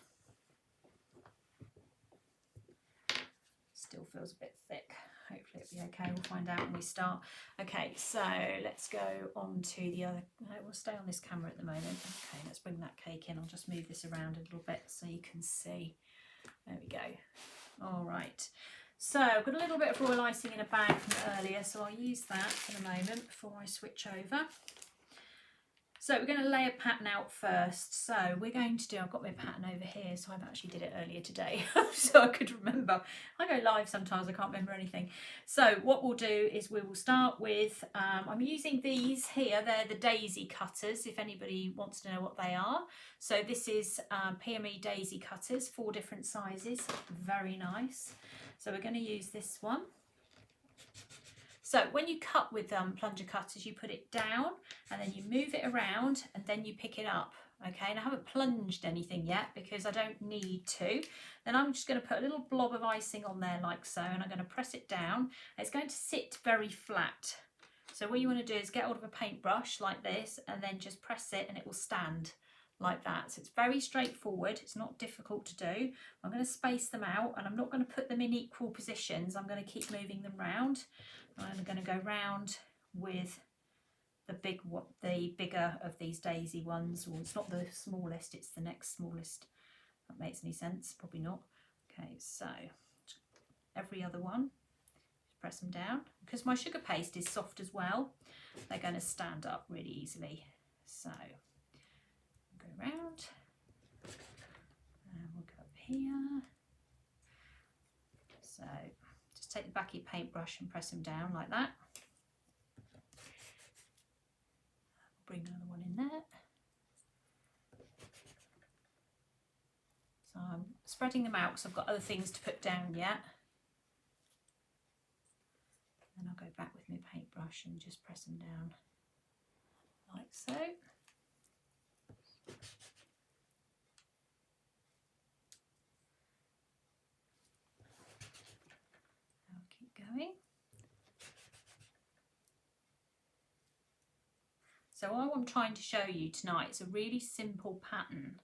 Still feels a bit thick. Hopefully it'll be okay. We'll find out when we start. Okay, so let's go on to the other. No, we'll stay on this camera at the moment. Okay, let's bring that cake in. I'll just move this around a little bit so you can see. There we go. All right. So I've got a little bit of royal icing in a bag from earlier, so I'll use that for the moment before I switch over. So we're going to lay a pattern out first. So we're going to do, I've got my pattern over here, so I've actually did it earlier today, so I could remember. I go live sometimes, I can't remember anything. So what we'll do is we will start with, I'm using these here, they're the daisy cutters, if anybody wants to know what they are. So this is PME daisy cutters, 4 different sizes, very nice. So we're going to use this one. So when you cut with plunger cutters, you put it down and then you move it around and then you pick it up. Okay, and I haven't plunged anything yet because I don't need to. Then I'm just going to put a little blob of icing on there like so, and I'm going to press it down. It's going to sit very flat. So what you want to do is get hold of a paintbrush like this and then just press it and it will stand like that. So it's very straightforward. It's not difficult to do. I'm going to space them out and I'm not going to put them in equal positions. I'm going to keep moving them round. I'm going to go round with the bigger of these daisy ones. Well, it's not the smallest, it's the next smallest. If that makes any sense, probably not. Okay, so every other one, just press them down. Because my sugar paste is soft as well, they're going to stand up really easily. So go round and we'll go up here. So just take the back of your paintbrush and press them down like that. Bring another one in there. So I'm spreading them out because I've got other things to put down yet. Then I'll go back with my paintbrush and just press them down like so. I'll keep going. So what I'm trying to show you tonight is a really simple pattern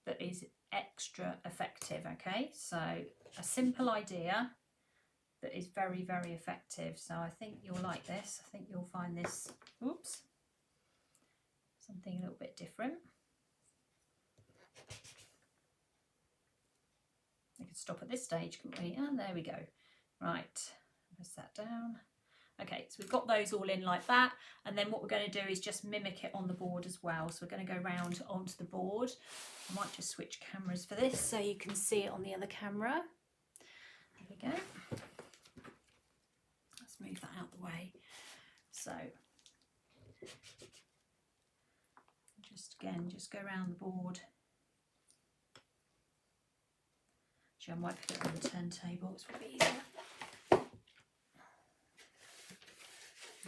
that is extra effective, okay? So a simple idea that is very, very effective. So I think you'll like this. I think you'll find this, oops, something a little bit different. We could stop at this stage, couldn't we? And there we go. Right, press that down. Okay, so we've got those all in like that, and then what we're going to do is just mimic it on the board as well. So we're going to go round onto the board. I might just switch cameras for this so you can see it on the other camera. There we go. Let's move that out the way. So just go around the board. Actually, I might put it on the turntable, it's probably easier.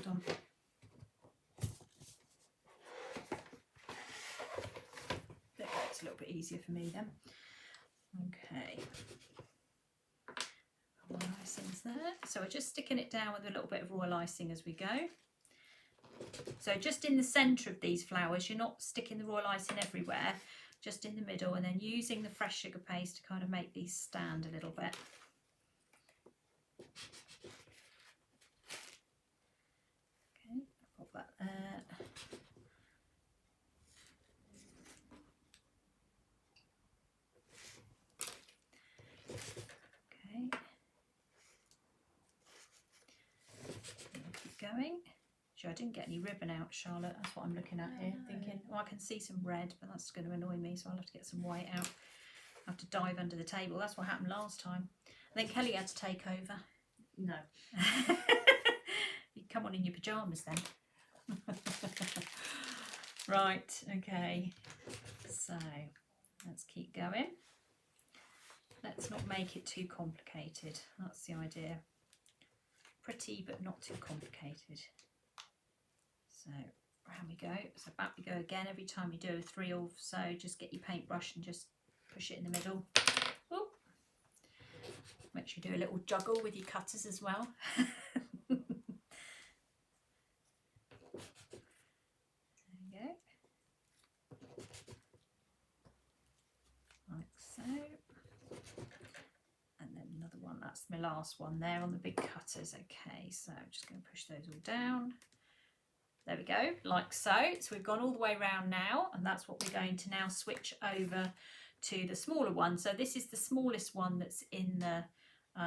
On. There we go, it's a little bit easier for me then. Okay. Royal icing's there. So we're just sticking it down with a little bit of royal icing as we go. So just in the centre of these flowers, you're not sticking the royal icing everywhere, just in the middle, and then using the fresh sugar paste to kind of make these stand a little bit. Pop that there. Okay. Keep going. Sure, I didn't get any ribbon out, Charlotte. That's what I'm looking at here, thinking, oh, I can see some red, but that's going to annoy me, so I'll have to get some white out. I have to dive under the table. That's what happened last time. Then Kelly had to take over. No. You come on in your pyjamas then. Right, okay. So let's keep going. Let's not make it too complicated. That's the idea. Pretty but not too complicated. So round we go. So back we go again. Every time you do a 3 or so, just get your paintbrush and just push it in the middle. Ooh. Make sure you do a little juggle with your cutters as well. There you go. Like so. And then another one, that's my last one there on the big cutters. Okay, so I'm just going to push those all down. There we go, like so. So we've gone all the way around now, and that's what we're going to now switch over to the smaller one. So this is the smallest one that's in the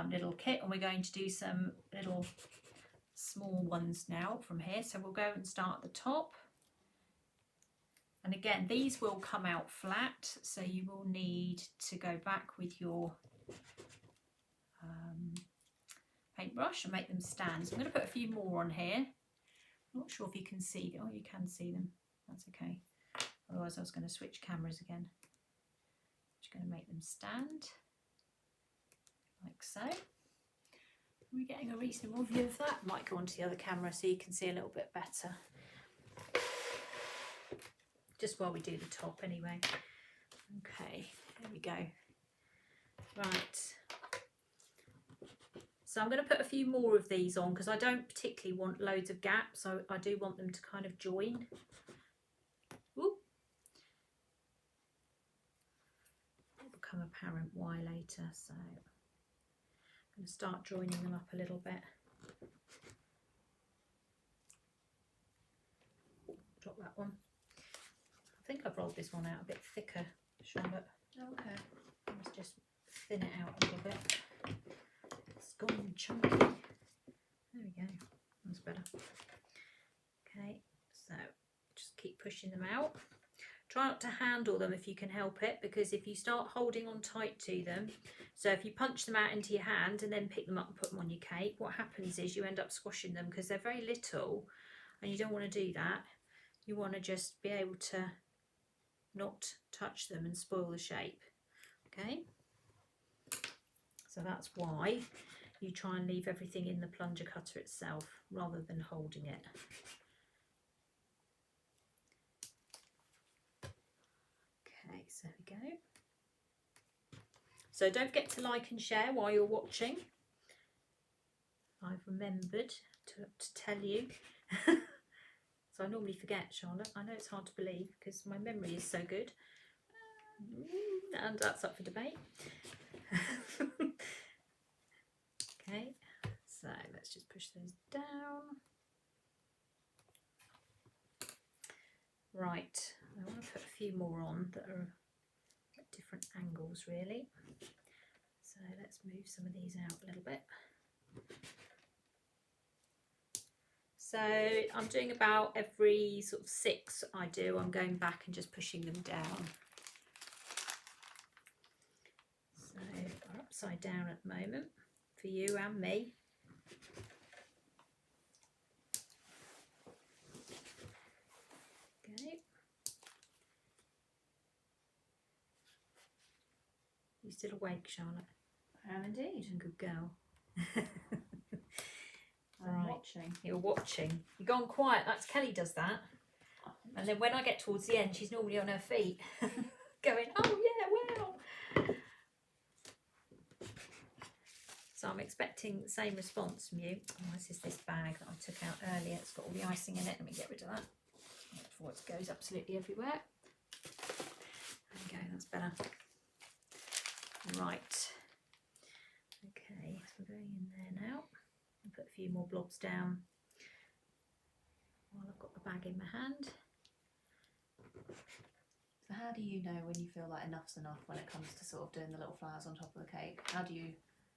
little kit, and we're going to do some little small ones now from here. So we'll go and start at the top. And again, these will come out flat, so you will need to go back with your paintbrush and make them stand. So I'm going to put a few more on here. Not sure if you can see them. Oh, you can see them. That's okay. Otherwise I was going to switch cameras again. Just going to make them stand like so. Are we getting a reasonable view of that? Might go onto the other camera so you can see a little bit better. Just while we do the top anyway. Okay, there we go. Right. So I'm going to put a few more of these on because I don't particularly want loads of gaps. So I do want them to kind of join. Ooh. It'll become apparent why later. So I'm going to start joining them up a little bit. Drop that one. I think I've rolled this one out a bit thicker, Charlotte. Oh, okay. Let's just thin it out a little bit. It's gone chunky. There we go. That's better. Okay, so just keep pushing them out. Try not to handle them if you can help it, because if you start holding on tight to them, so if you punch them out into your hand and then pick them up and put them on your cake, what happens is you end up squashing them because they're very little, and you don't want to do that. You want to just be able to not touch them and spoil the shape. Okay, so that's why you try and leave everything in the plunger cutter itself rather than holding it. Okay, so there we go. So don't forget to like and share while you're watching. I've remembered to tell you. So I normally forget, Charlotte. I know it's hard to believe because my memory is so good. And that's up for debate. Okay, so let's just push those down. Right, I want to put a few more on that are at different angles really. So let's move some of these out a little bit. So I'm doing about every sort of 6 I do, I'm going back and just pushing them down. So we're upside down at the moment for you and me. Okay. You still awake, Charlotte? I am indeed. Good girl. I'm watching. You're watching. You've gone quiet. That's Kelly does that. And then when I get towards the end, she's normally on her feet going, oh yeah, well. So I'm expecting the same response from you. Oh, this is this bag that I took out earlier. It's got all the icing in it. Let me get rid of that before it goes absolutely everywhere. There we go, that's better. Right. Okay, so we're going in there now. I'll put a few more blobs down while I've got the bag in my hand. So how do you know when you feel like enough's enough when it comes to sort of doing the little flowers on top of the cake? How do you...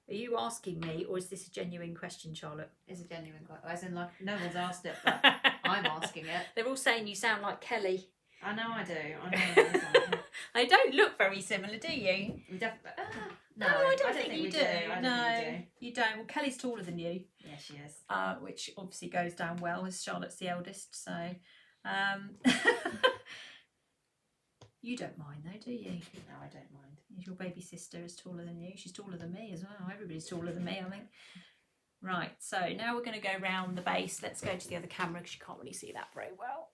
Are you asking me, or is this a genuine question, Charlotte? It's a genuine question. As in, like, no one's asked it, but I'm asking it. They're all saying you sound like Kelly. I know I do. I know I do. They don't look very similar, do you? No, I don't think you do. I don't think we do. You don't. Well, Kelly's taller than you. Yeah, she is. Which obviously goes down well as Charlotte's the eldest. So you don't mind though, do you? No, I don't mind. Your baby sister is taller than you. She's taller than me as well. Everybody's taller than me, I think. Right, so now we're going to go round the base. Let's go to the other camera because you can't really see that very well.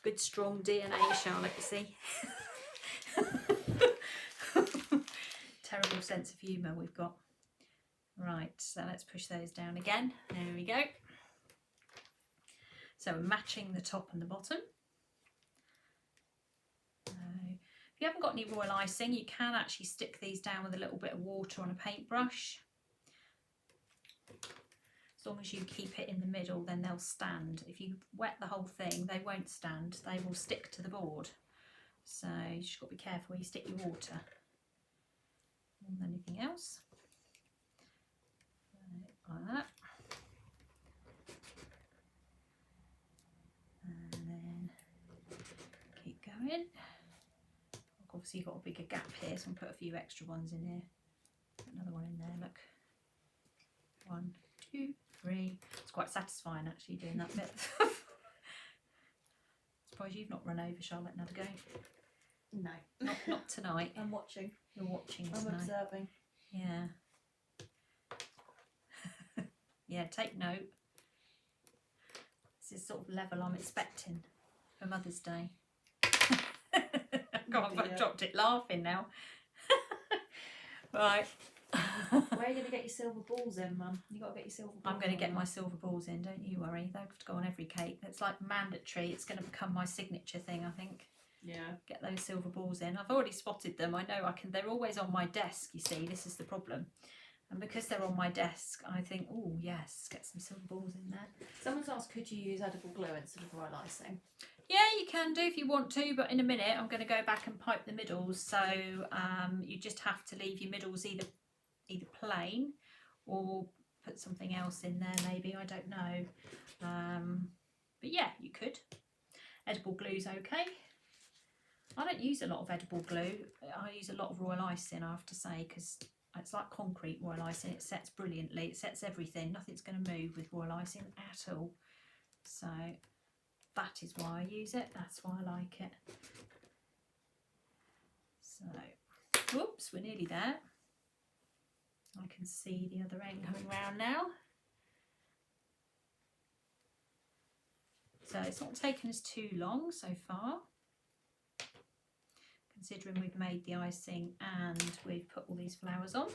Good strong DNA, Charlotte, you see. Terrible sense of humour we've got. Right, so let's push those down again. There we go. So we're matching the top and the bottom. If you haven't got any royal icing, you can actually stick these down with a little bit of water on a paintbrush. As long as you keep it in the middle, then they'll stand. If you wet the whole thing, they won't stand. They will stick to the board. So you just got to be careful where you stick your water. And anything else. Like that. And then keep going. Obviously you've got a bigger gap here, so I'll put a few extra ones in here. Put another one in there, look. 1, 2, 3. It's quite satisfying actually doing that bit. Surprised you've not run over Charlotte and had a go. No. Not tonight. I'm watching. You're watching I'm tonight. observing. Yeah. Yeah, take note. This is sort of level I'm expecting for Mother's Day. God, I've dropped it laughing now. Right. Where are you going to get your silver balls in, Mum? You got to get your silver balls. I'm going to get my silver balls in, don't you worry. They have to go on every cake. It's like mandatory. It's going to become my signature thing, I think. Yeah. Get those silver balls in. I've already spotted them. I know I can. They're always on my desk, you see. This is the problem. And because they're on my desk, I think, oh, yes, get some silver balls in there. Someone's asked, could you use edible glue instead of royal icing? Yeah, you can do if you want to, but in a minute I'm going to go back and pipe the middles. So you just have to leave your middles either plain or put something else in there maybe, I don't know. But yeah, you could. Edible glue's okay. I don't use a lot of edible glue. I use a lot of royal icing, I have to say, because it's like concrete royal icing. It sets brilliantly. It sets everything. Nothing's going to move with royal icing at all. So that is why I use it. That's why I like it. So, whoops, we're nearly there. I can see the other end coming round now. So it's not taken us too long so far, considering we've made the icing and we've put all these flowers on.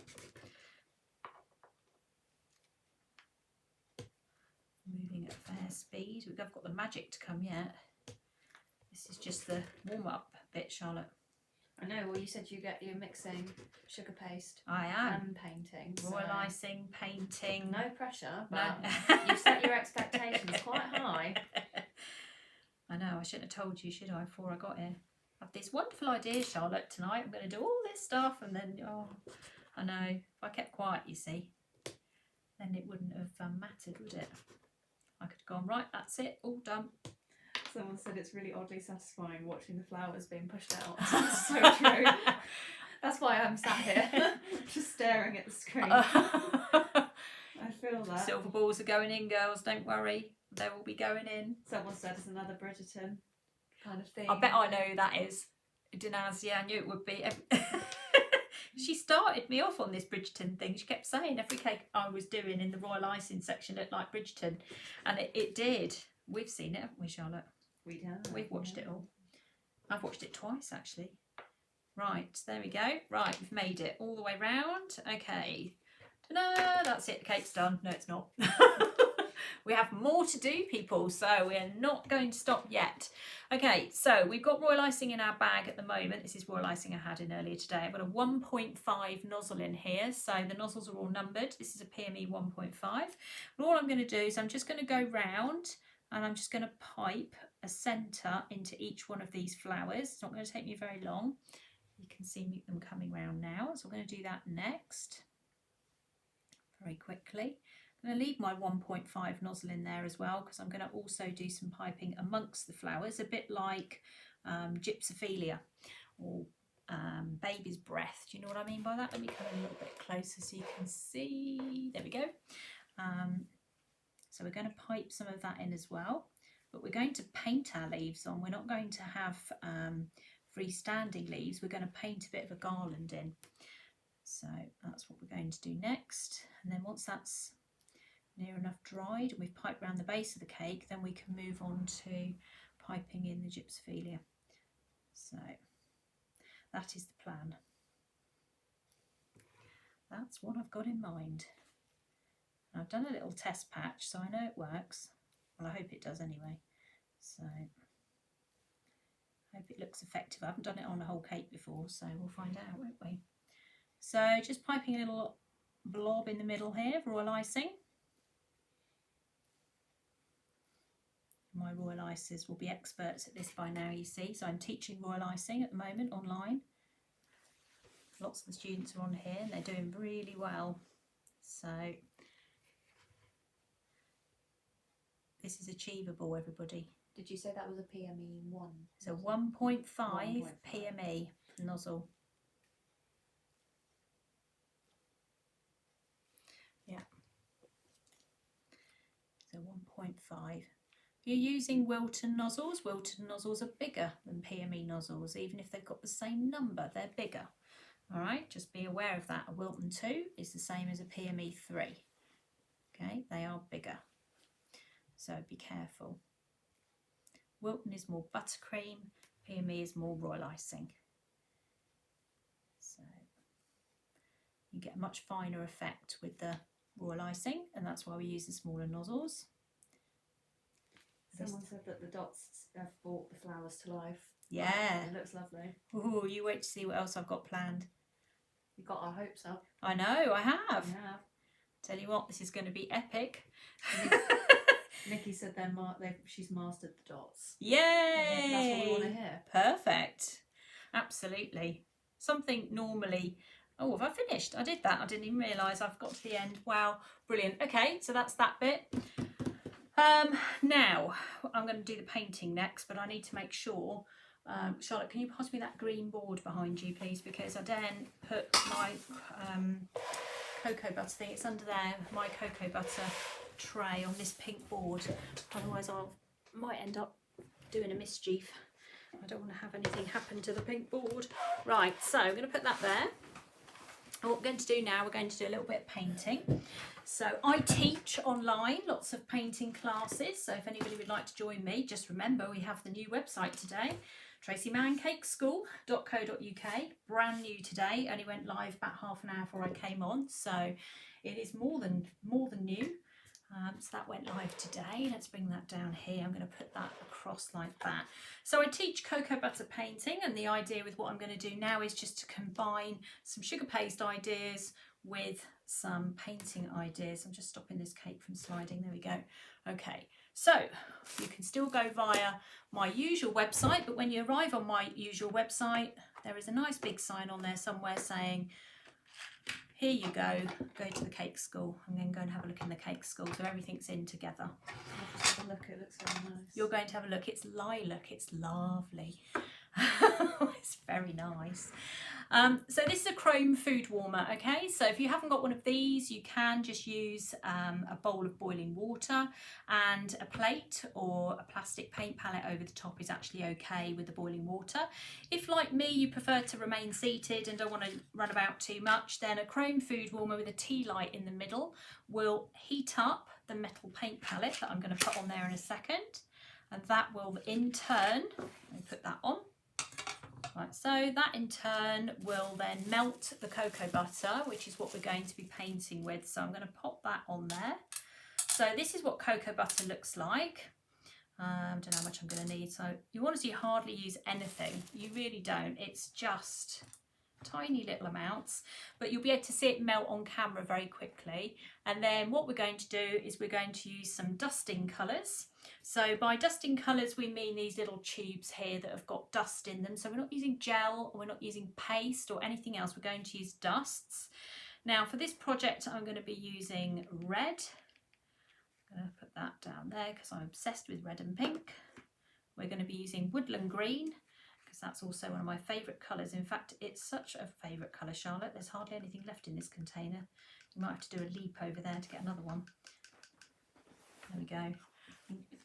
Moving at fair speed. We've got the magic to come yet. This is just the warm-up bit, Charlotte. I know, well you said you're mixing sugar paste I am. and painting. Royal icing, painting. No pressure, but No. you set your expectations quite high. I know, I shouldn't have told you, should I, before I got here. I have this wonderful idea, Charlotte, tonight. I'm going to do all this stuff and then, oh, I know. If I kept quiet, you see, then it wouldn't have mattered, would it? I could have gone, right, that's it, all done. Someone said it's really oddly satisfying watching the flowers being pushed out. That's so true. That's why I'm sat here, just staring at the screen. I feel that. Silver balls are going in, girls, don't worry. They will be going in. Someone said it's another Bridgerton kind of thing. I bet I know who that is. Dinaz, yeah, I knew it would be. She started me off on this Bridgerton thing. She kept saying every cake I was doing in the royal icing section looked like Bridgerton. And it did. We've seen it, haven't we, Charlotte? We have. We've watched it all. I've watched it twice, actually. Right, there we go. Right, we've made it all the way round. Okay. Ta-da! That's it. The cake's done. No, it's not. We have more to do, people, so we're not going to stop yet. Okay, so we've got royal icing in our bag at the moment. This is royal icing I had in earlier today. I've got a 1.5 nozzle in here, so the nozzles are all numbered. This is a PME 1.5. And all I'm going to do is I'm just going to go round and I'm just going to pipe a centre into each one of these flowers. It's not going to take me very long. You can see them coming round now, so I'm going to do that next very quickly. I'm going to leave my 1.5 nozzle in there as well because I'm going to also do some piping amongst the flowers, a bit like gypsophilia or baby's breath. Do you know what I mean by that? Let me come in a little bit closer so you can see. There we go. So we're going to pipe some of that in as well, but we're going to paint our leaves on. We're not going to have freestanding leaves. We're going to paint a bit of a garland in. So that's what we're going to do next. And then once that's near enough dried and we've piped around the base of the cake, then we can move on to piping in the gypsophilia. So that is the plan. That's what I've got in mind. I've done a little test patch, so I know it works. Well, I hope it does anyway. So I hope it looks effective. I haven't done it on a whole cake before, so we'll find out, won't we? So just piping a little blob in the middle here, royal icing. My royal icers will be experts at this by now, you see. So I'm teaching royal icing at the moment online. Lots of the students are on here and they're doing really well. So this is achievable, everybody. Did you say that was a PME 1? So 1.5 PME nozzle. Yeah. So 1.5. If you're using Wilton nozzles are bigger than PME nozzles. Even if they've got the same number, they're bigger. All right, just be aware of that. A Wilton 2 is the same as a PME 3. Okay, they are bigger. So be careful. Wilton is more buttercream, PME is more royal icing. So you get a much finer effect with the royal icing, and that's why we use the smaller nozzles. Someone said that the dots have brought the flowers to life. Yeah. It looks lovely. Ooh, you wait to see what else I've got planned. We got our hopes up. I know, I have. Yeah. Tell you what, this is going to be epic. Nikki said she's mastered the dots. Yay! That's what we want to hear. Perfect. Absolutely. Something normally... Oh, have I finished? I did that. I didn't even realise I've got to the end. Wow, brilliant. Okay, so that's that bit. Now, I'm going to do the painting next, but I need to make sure... Charlotte, can you pass me that green board behind you, please? Because I then put my cocoa butter thing. It's under there, my cocoa butter tray on this pink board. Otherwise, I might end up doing a mischief. I don't want to have anything happen to the pink board. Right, so I'm going to put that there. And what we're going to do now, we're going to do a little bit of painting. So I teach online lots of painting classes. So if anybody would like to join me, just remember we have the new website today, traceymannCakeschool.co.uk, brand new today. Only went live about half an hour before I came on, so it is more than new. So that went live today. Let's bring that down here. I'm going to put that across like that. So I teach cocoa butter painting, and the idea with what I'm going to do now is just to combine some sugar paste ideas with some painting ideas. I'm just stopping this cake from sliding. There we go. Okay, so you can still go via my usual website, but when you arrive on my usual website, there is a nice big sign on there somewhere saying, here you go to the cake school, and then go and have a look in the cake school. So everything's in together. I'll just have a look, it looks very nice. You're going to have a look. It's lilac, it's lovely. It's very nice. So this is a chrome food warmer, okay? So if you haven't got one of these, you can just use a bowl of boiling water, and a plate or a plastic paint palette over the top is actually okay with the boiling water. If, like me, you prefer to remain seated and don't want to run about too much, then a chrome food warmer with a tea light in the middle will heat up the metal paint palette that I'm going to put on there in a second, and that will in turn, let me put that on. Right, so that in turn will then melt the cocoa butter, which is what we're going to be painting with. So I'm going to pop that on there. So this is what cocoa butter looks like. I don't know how much I'm going to need. So you honestly hardly use anything. You really don't. It's just tiny little amounts, but you'll be able to see it melt on camera very quickly. And then what we're going to do is we're going to use some dusting colours. So by dusting colours, we mean these little tubes here that have got dust in them. So we're not using gel, or we're not using paste or anything else. We're going to use dusts. Now for this project, I'm going to be using red. I'm going to put that down there because I'm obsessed with red and pink. We're going to be using woodland green, because that's also one of my favourite colours. In fact, it's such a favourite colour, Charlotte. There's hardly anything left in this container. You might have to do a leap over there to get another one. There we go.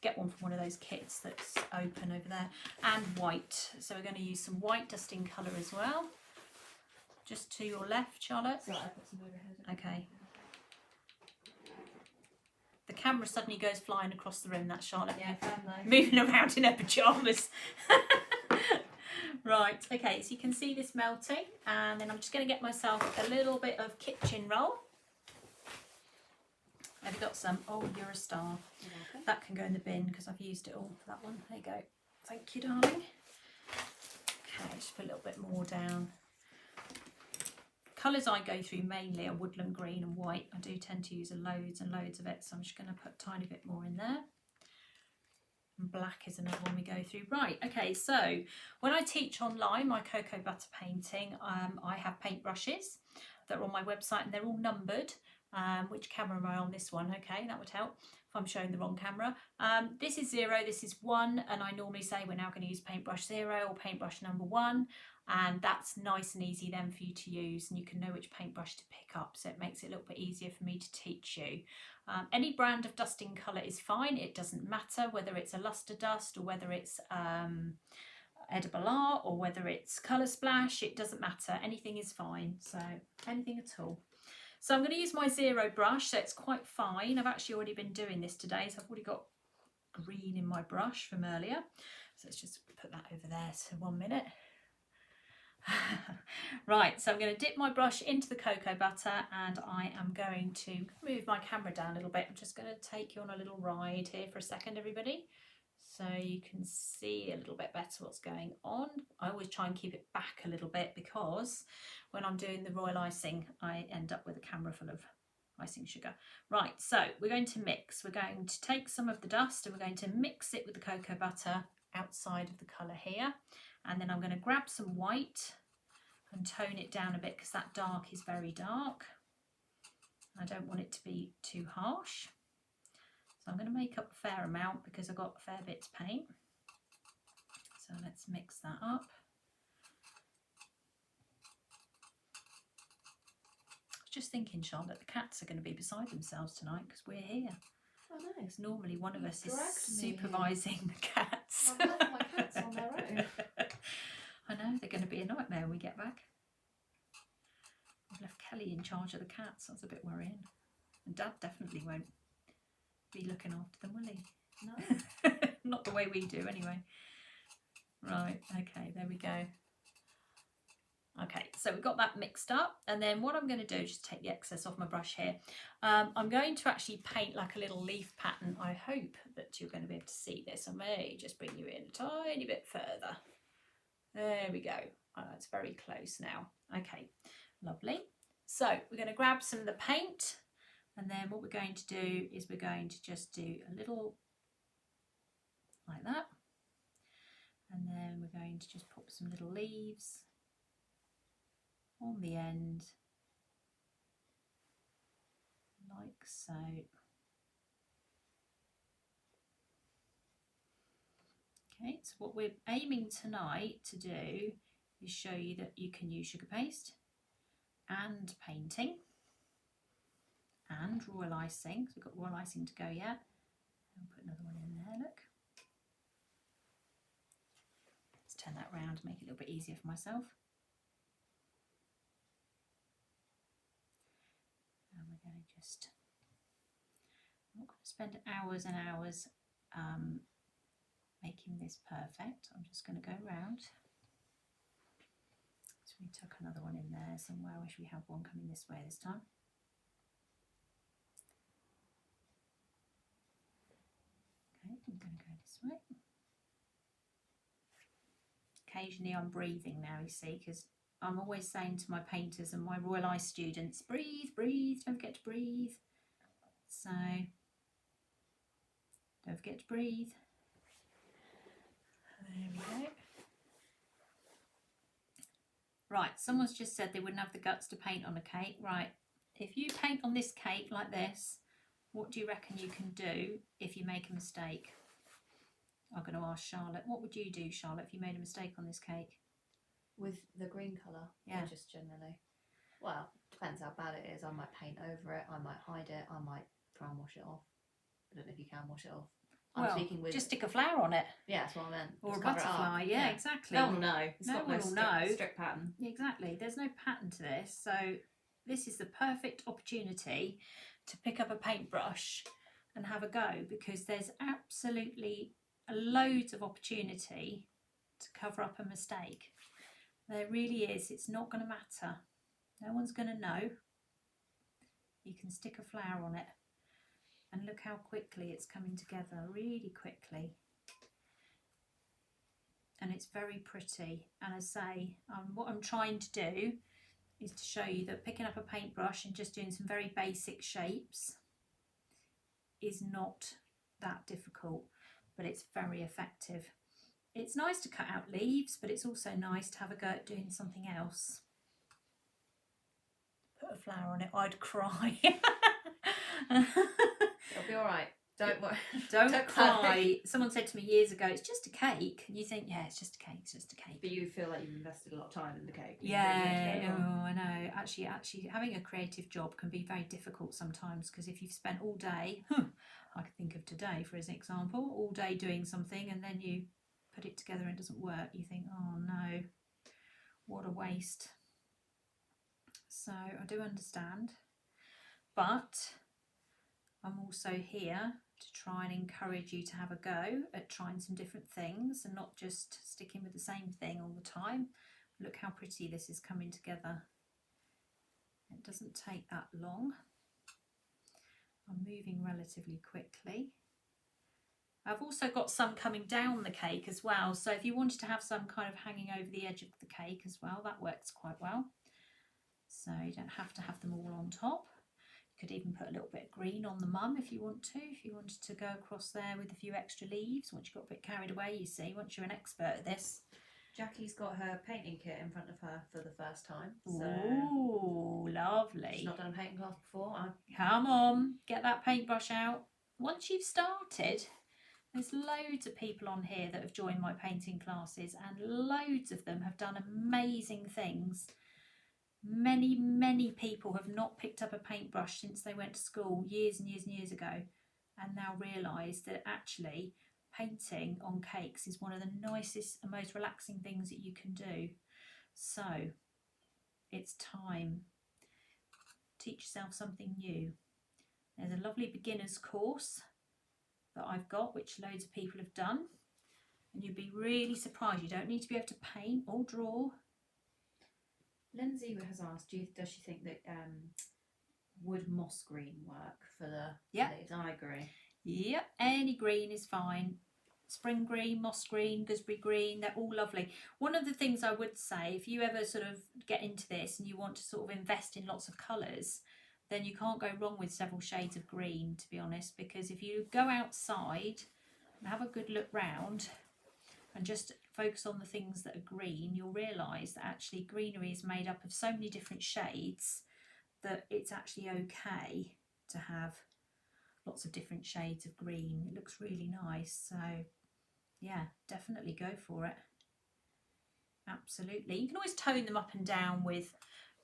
Get one from one of those kits that's open over there. And white. So we're going to use some white dusting colour as well. Just to your left, Charlotte. So I put some overhead. Okay. The camera suddenly goes flying across the room. That's Charlotte. Yeah, Moving around in her pyjamas. Right, okay, so you can see this melting, and then I'm just going to get myself a little bit of kitchen roll. Have you got some? Oh, you're a star. That can go in the bin because I've used it all for that one. There you go. Thank you, darling. Okay, just put a little bit more down. Colours I go through mainly are woodland green and white. I do tend to use loads and loads of it, so I'm just going to put a tiny bit more in there. And black is another one we go through. Right, okay, so when I teach online my cocoa butter painting, I have paintbrushes that are on my website, and they're all numbered. Which camera am I on? This one? Okay, that would help if I'm showing the wrong camera. This is 0, this is 1, and I normally say we're now going to use paintbrush 0 or paintbrush number 1, and that's nice and easy then for you to use, and you can know which paintbrush to pick up, so it makes it a little bit easier for me to teach you. Any brand of dusting colour is fine. It doesn't matter whether it's a luster dust or whether it's edible art or whether it's colour splash. It doesn't matter. Anything is fine. So anything at all. So I'm going to use my 0 brush. So it's quite fine. I've actually already been doing this today. So I've already got green in my brush from earlier. So let's just put that over there. So 1 minute. Right, so I'm going to dip my brush into the cocoa butter, and I am going to move my camera down a little bit. I'm just going to take you on a little ride here for a second, everybody, so you can see a little bit better what's going on. I always try and keep it back a little bit because when I'm doing the royal icing I end up with a camera full of icing sugar. Right, so we're going to mix. We're going to take some of the dust and we're going to mix it with the cocoa butter outside of the colour here. And then I'm going to grab some white and tone it down a bit because that dark is very dark. I don't want it to be too harsh. So I'm going to make up a fair amount because I've got a fair bit to paint. So let's mix that up. I was just thinking, Charlotte, the cats are going to be beside themselves tonight because we're here. Oh, no. Because normally one of us is Dragged me supervising the cats. I've left my cats on their own. I know, they're going to be a nightmare when we get back. I've left Kelly in charge of the cats. That's a bit worrying. And Dad definitely won't be looking after them, will he? No. Not the way we do, anyway. Right, okay, there we go. Okay, so we've got that mixed up, and then what I'm going to do is just take the excess off my brush here. I'm going to actually paint like a little leaf pattern. I hope that you're going to be able to see this. I may just bring you in a tiny bit further. There we go. Oh, it's very close now. Okay, lovely. So we're going to grab some of the paint, and then what we're going to do is we're going to just do a little like that, and then we're going to just pop some little leaves on the end like so. Okay, so what we're aiming tonight to do is show you that you can use sugar paste and painting and royal icing. So we've got royal icing to go yet. I'll put another one in there, look. Let's turn that around to make it a little bit easier for myself. And we're going to just, I'm not going to spend hours and hours making this perfect. I'm just going to go around. So we tuck another one in there somewhere. I wish we had one coming this way this time. Okay, I'm going to go this way. Occasionally I'm breathing now, you see, because I'm always saying to my painters and my Royal Ice students, breathe, breathe, don't forget to breathe. So, don't forget to breathe. There we go. Right, someone's just said they wouldn't have the guts to paint on a cake. Right, if you paint on this cake like this, what do you reckon you can do if you make a mistake? I'm going to ask Charlotte. What would you do, Charlotte, if you made a mistake on this cake? With the green colour? Yeah. Or just generally? Well, depends how bad it is. I might paint over it. I might hide it. I might try and wash it off. I don't know if you can wash it off. I'm speaking with... just stick a flower on it. Yeah, that's what I meant. Or just a butterfly. Yeah, exactly. No one will know. It's no got one no will know. strict pattern. Exactly. There's no pattern to this. So this is the perfect opportunity to pick up a paintbrush and have a go, because there's absolutely loads of opportunity to cover up a mistake. There really is. It's not going to matter. No one's going to know. You can stick a flower on it, and look how quickly it's coming together, really quickly. And it's very pretty. And as I say, what I'm trying to do is to show you that picking up a paintbrush and just doing some very basic shapes is not that difficult, but it's very effective. It's nice to cut out leaves, but it's also nice to have a go at doing something else. Put a flower on it, I'd cry. It'll be all right. Don't worry. Don't cry. Someone said to me years ago, it's just a cake. And you think, yeah, it's just a cake, it's just a cake. But you feel like you've invested a lot of time in the cake. Yeah, I know. Actually, having a creative job can be very difficult sometimes, because if you've spent all day, I can think of today for as an example, all day doing something, and then you put it together and it doesn't work, you think, oh no, what a waste. So I do understand, but I'm also here to try and encourage you to have a go at trying some different things and not just sticking with the same thing all the time. Look how pretty this is coming together. It doesn't take that long. I'm moving relatively quickly. I've also got some coming down the cake as well, so if you wanted to have some kind of hanging over the edge of the cake as well, that works quite well. So you don't have to have them all on top. You could even put a little bit of green on the mum if you want to, if you wanted to go across there with a few extra leaves. Once you got a bit carried away, you see, once you're an expert at this. Jackie's got her painting kit in front of her for the first time. So ooh, lovely. She's not done a painting class before. Come on, get that paintbrush out. Once you've started, there's loads of people on here that have joined my painting classes, and loads of them have done amazing things. Many people have not picked up a paintbrush since they went to school years and years and years ago, and now realise that actually painting on cakes is one of the nicest and most relaxing things that you can do. So it's time. Teach yourself something new. There's a lovely beginner's course that I've got, which loads of people have done, and you'd be really surprised. You don't need to be able to paint or draw. Lindsay has asked, does she think that would moss green work for the leaves? I agree. Yep, any green is fine. Spring green, moss green, gooseberry green, they're all lovely. One of the things I would say, if you ever sort of get into this and you want to sort of invest in lots of colours, then you can't go wrong with several shades of green, to be honest, because if you go outside and have a good look round and just focus on the things that are green, you'll realise that actually greenery is made up of so many different shades that it's actually okay to have lots of different shades of green. It looks really nice. So yeah, definitely go for it. Absolutely. You can always tone them up and down with,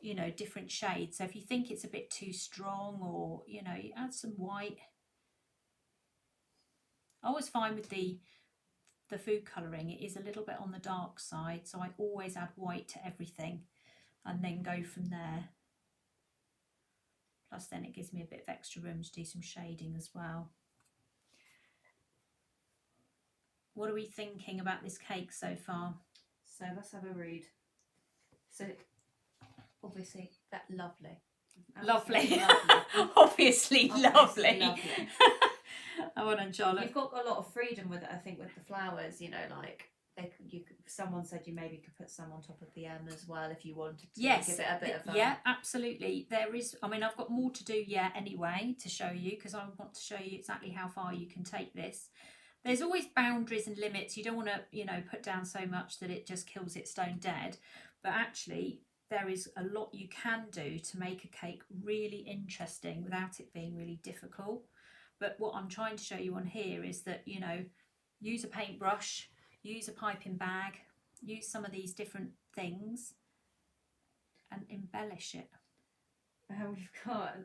you know, different shades. So if you think it's a bit too strong, or, you know, you add some white. I always find with the food colouring, it is a little bit on the dark side, so I always add white to everything and then go from there. Plus then it gives me a bit of extra room to do some shading as well. What are we thinking about this cake so far? So let's have a read. So obviously that lovely. Lovely. Lovely. Obviously lovely. Lovely. Well done, Charlotte. You've got a lot of freedom with it, I think, with the flowers. You know, like someone said you maybe could put some on top of the M as well if you wanted to. Yes, give it a bit of yeah, absolutely. There is. I mean, I've got more to do yet anyway to show you, because I want to show you exactly how far you can take this. There's always boundaries and limits. You don't want to, you know, put down so much that it just kills it stone dead. But actually, there is a lot you can do to make a cake really interesting without it being really difficult. But what I'm trying to show you on here is that, you know, use a paintbrush, use a piping bag, use some of these different things and embellish it. We've got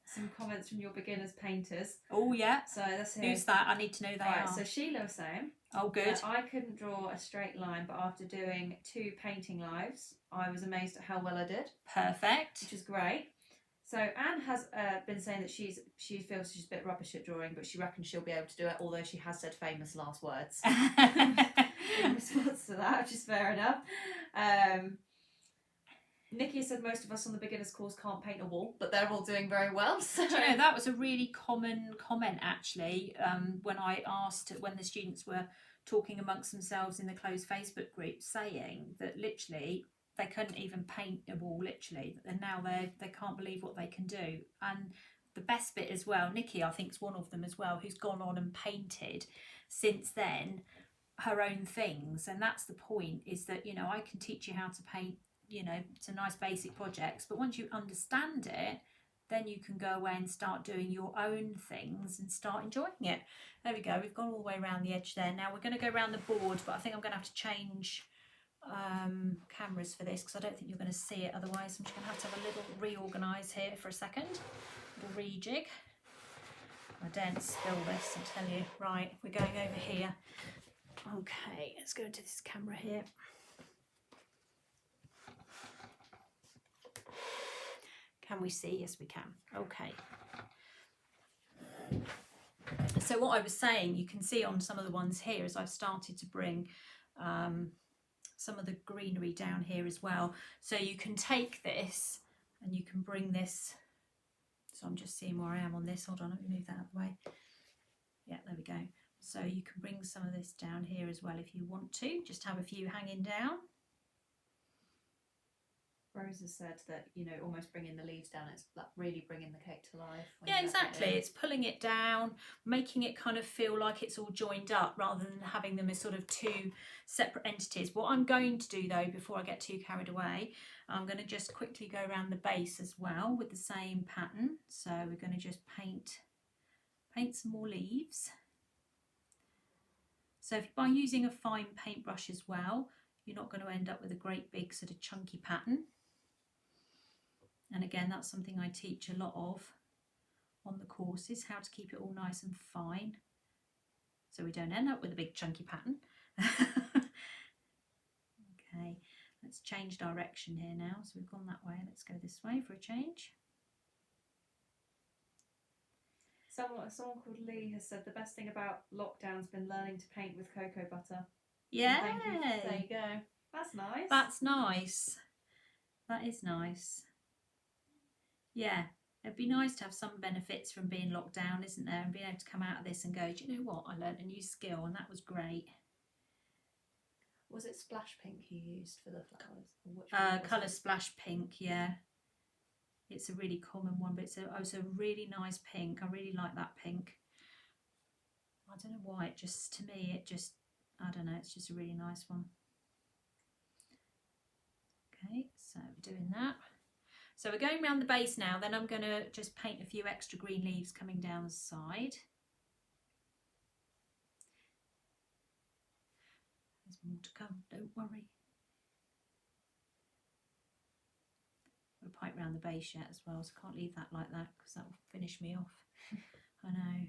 some comments from your beginners painters. Oh yeah. So that's here. Who's that? I need to know who they Right, are. so Sheila was saying, oh good. I couldn't draw a straight line, but after doing 2 painting lives, I was amazed at how well I did. Perfect. Which is great. So Anne has been saying that she feels she's a bit rubbish at drawing, but she reckons she'll be able to do it, although she has said famous last words in response to that, which is fair enough. Nikki said most of us on the beginners course can't paint a wall, but they're all doing very well. So. Do you know, that was a really common comment actually, when I asked, when the students were talking amongst themselves in the closed Facebook group, saying that literally they couldn't even paint a wall, literally, and now they can't believe what they can do. And the best bit as well, Nikki I think is one of them as well, who's gone on and painted since then her own things. And that's the point, is that, you know, I can teach you how to paint, you know, some nice basic projects, but once you understand it, then you can go away and start doing your own things and start enjoying it. There we go, we've gone all the way around the edge there. Now we're going to go around the board, but I think I'm going to have to change cameras for this because I don't think you're going to see it otherwise. I'm just going to have a little reorganise here for a second, a little rejig. I daren't spill this, I tell you. Right, we're going over here. Okay, let's go into this camera here. Can we see? Yes, we can. Okay. So what I was saying, you can see on some of the ones here, is I've started to bring some of the greenery down here as well. So you can take this and you can bring this. So I'm just seeing where I am on this. Hold on, let me move that out of the way. Yeah, there we go. So you can bring some of this down here as well if you want to. Just have a few hanging down. Rose has said that, you know, almost bringing the leaves down, it's like really bringing the cake to life. Yeah, exactly. It's pulling it down, making it kind of feel like it's all joined up rather than having them as sort of 2 separate entities. What I'm going to do though, before I get too carried away, I'm going to just quickly go around the base as well with the same pattern. So we're going to just paint some more leaves. So if by using a fine paintbrush as well, you're not going to end up with a great big sort of chunky pattern. And again, that's something I teach a lot of on the courses, how to keep it all nice and fine so we don't end up with a big chunky pattern. Okay, let's change direction here now. So we've gone that way, let's go this way for a change. Someone called Lee has said the best thing about lockdown's been learning to paint with cocoa butter. Yeah, there you go. That's nice. That's nice. That is nice. Yeah, it'd be nice to have some benefits from being locked down, isn't there? And being able to come out of this and go, do you know what? I learned a new skill and that was great. Was it splash pink you used for the flowers? Colour splash pink, yeah. It's a really common one, but it's a really nice pink. I really like that pink. I don't know why, it just, to me, it just, I don't know, it's just a really nice one. Okay, so we're doing that. So we're going around the base now, then I'm going to just paint a few extra green leaves coming down the side. There's more to come, don't worry. I'm going to pipe round the base yet as well, so I can't leave that like that because that will finish me off. I know.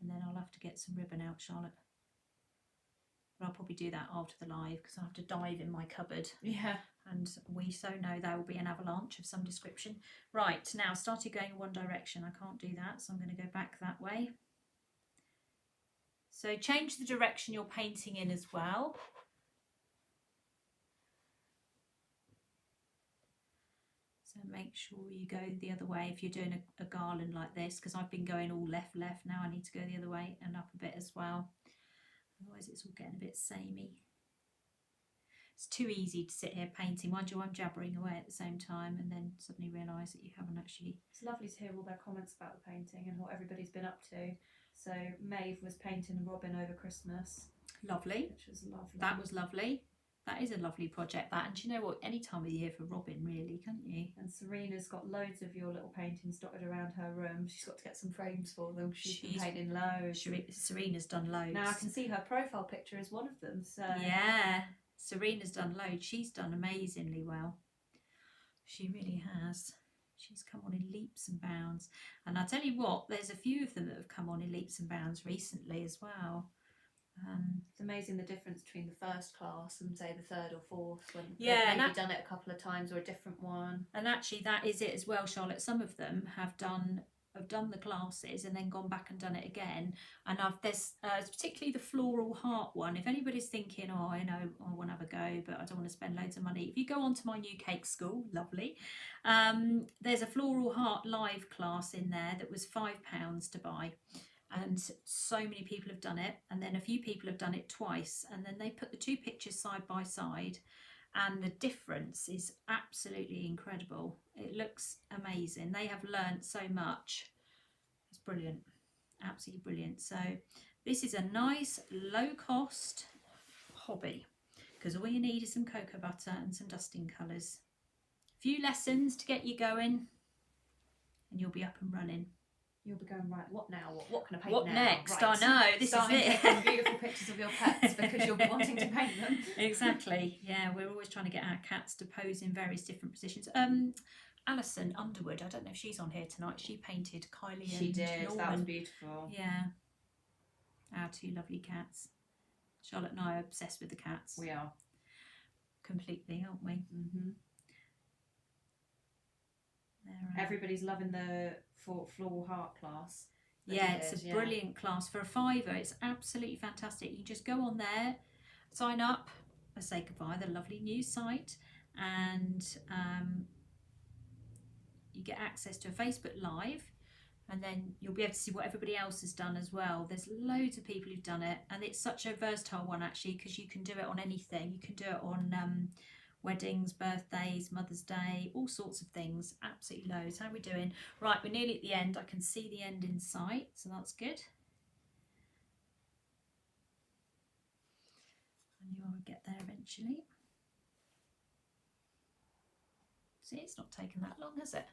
And then I'll have to get some ribbon out, Charlotte. But I'll probably do that after the live because I'll have to dive in my cupboard. Yeah. And we so know there will be an avalanche of some description. Right, now started going in one direction. I can't do that, so I'm going to go back that way. So change the direction you're painting in as well. So make sure you go the other way if you're doing a garland like this, because I've been going all left, now I need to go the other way and up a bit as well. Otherwise it's all getting a bit samey. It's too easy to sit here painting. Mind you, I'm jabbering away at the same time and then suddenly realise that you haven't actually... It's lovely to hear all their comments about the painting and what everybody's been up to. So Maeve was painting a robin over Christmas. Lovely. Which was lovely. That was lovely. That is a lovely project, that. And do you know what? Any time of the year for Robin, really, can't you? And Serena's got loads of your little paintings dotted around her room. She's got to get some frames for them. She's been painting loads. Serena's done loads. Now I can see her profile picture is one of them. So yeah, Serena's done loads. She's done amazingly well. She really has. She's come on in leaps and bounds. And I'll tell you what, there's a few of them that have come on in leaps and bounds recently as well. It's amazing the difference between the first class and say the third or fourth, when yeah, they've maybe done it a couple of times or a different one. And actually that is it as well, Charlotte. Some of them have done the classes and then gone back and done it again. And there's particularly the floral heart one. If anybody's thinking, oh, I know I want to have a go, but I don't want to spend loads of money, if you go on to my new cake school, lovely, there's a floral heart live class in there that was £5 to buy. And so many people have done it, and then a few people have done it twice, and then they put the two pictures side by side, and the difference is absolutely incredible. It looks amazing. They have learnt so much. It's brilliant, absolutely brilliant. So this is a nice low cost hobby, because all you need is some cocoa butter and some dusting colours. A few lessons to get you going, and you'll be up and running. You'll be going, right, what now? What can I paint what now? next? Right. I know, this Starting is it. taking beautiful pictures of your pets because you'll be wanting to paint them. Exactly. Yeah, we're always trying to get our cats to pose in various different positions. Alison Underwood, I don't know if she's on here tonight. She painted Kylie She and did. Norman. That was beautiful. Yeah. Our two lovely cats. Charlotte and I are obsessed with the cats. We are. Completely, aren't we? Mm-hmm. Everybody's loving the floral heart class. Yeah, it's a brilliant class. For a £5, it's absolutely fantastic. You just go on there, sign up, I say goodbye, the lovely new site, and you get access to a Facebook Live, and then you'll be able to see what everybody else has done as well. There's loads of people who've done it, and it's such a versatile one actually, because you can do it on anything. You can do it on weddings, birthdays, Mother's Day, all sorts of things. Absolutely loads. How are we doing? Right, we're nearly at the end. I can see the end in sight, so that's good. And you will get there eventually. See, it's not taken that long, has it?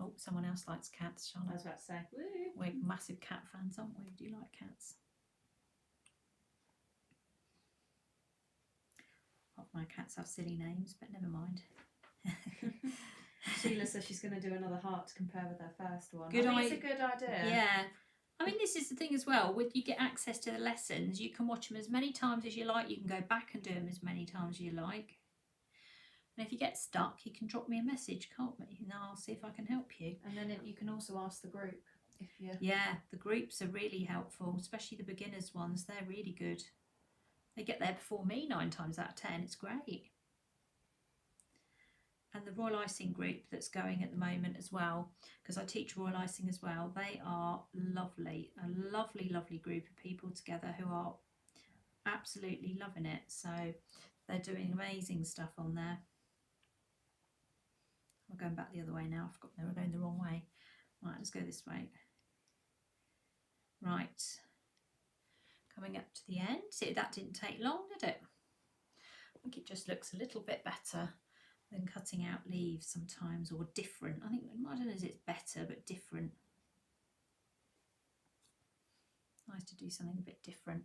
Oh, someone else likes cats, Charlotte. I was about to say, woo. We're massive cat fans, aren't we? Do you like cats? My cats have silly names, but never mind. Sheila says she's going to do another heart to compare with her first one. Good I think it's a good idea. Yeah. I mean, this is the thing as well. With you get access to the lessons, you can watch them as many times as you like. You can go back and do them as many times as you like. And if you get stuck, you can drop me a message, can't we? And I'll see if I can help you. And then you can also ask the group if you. Yeah, the groups are really helpful, especially the beginners ones. They're really good. They get there before me 9 times out of 10. It's great. And the royal icing group that's going at the moment as well, because I teach royal icing as well. They are lovely, a lovely, lovely group of people together who are absolutely loving it. So they're doing amazing stuff on there. We're going back the other way now. I forgot they were going the wrong way. Right, let's go this way. Right. Coming up to the end. See, that didn't take long, did it? I think it just looks a little bit better than cutting out leaves sometimes, or different. I don't know if it's better, but different. Nice to do something a bit different.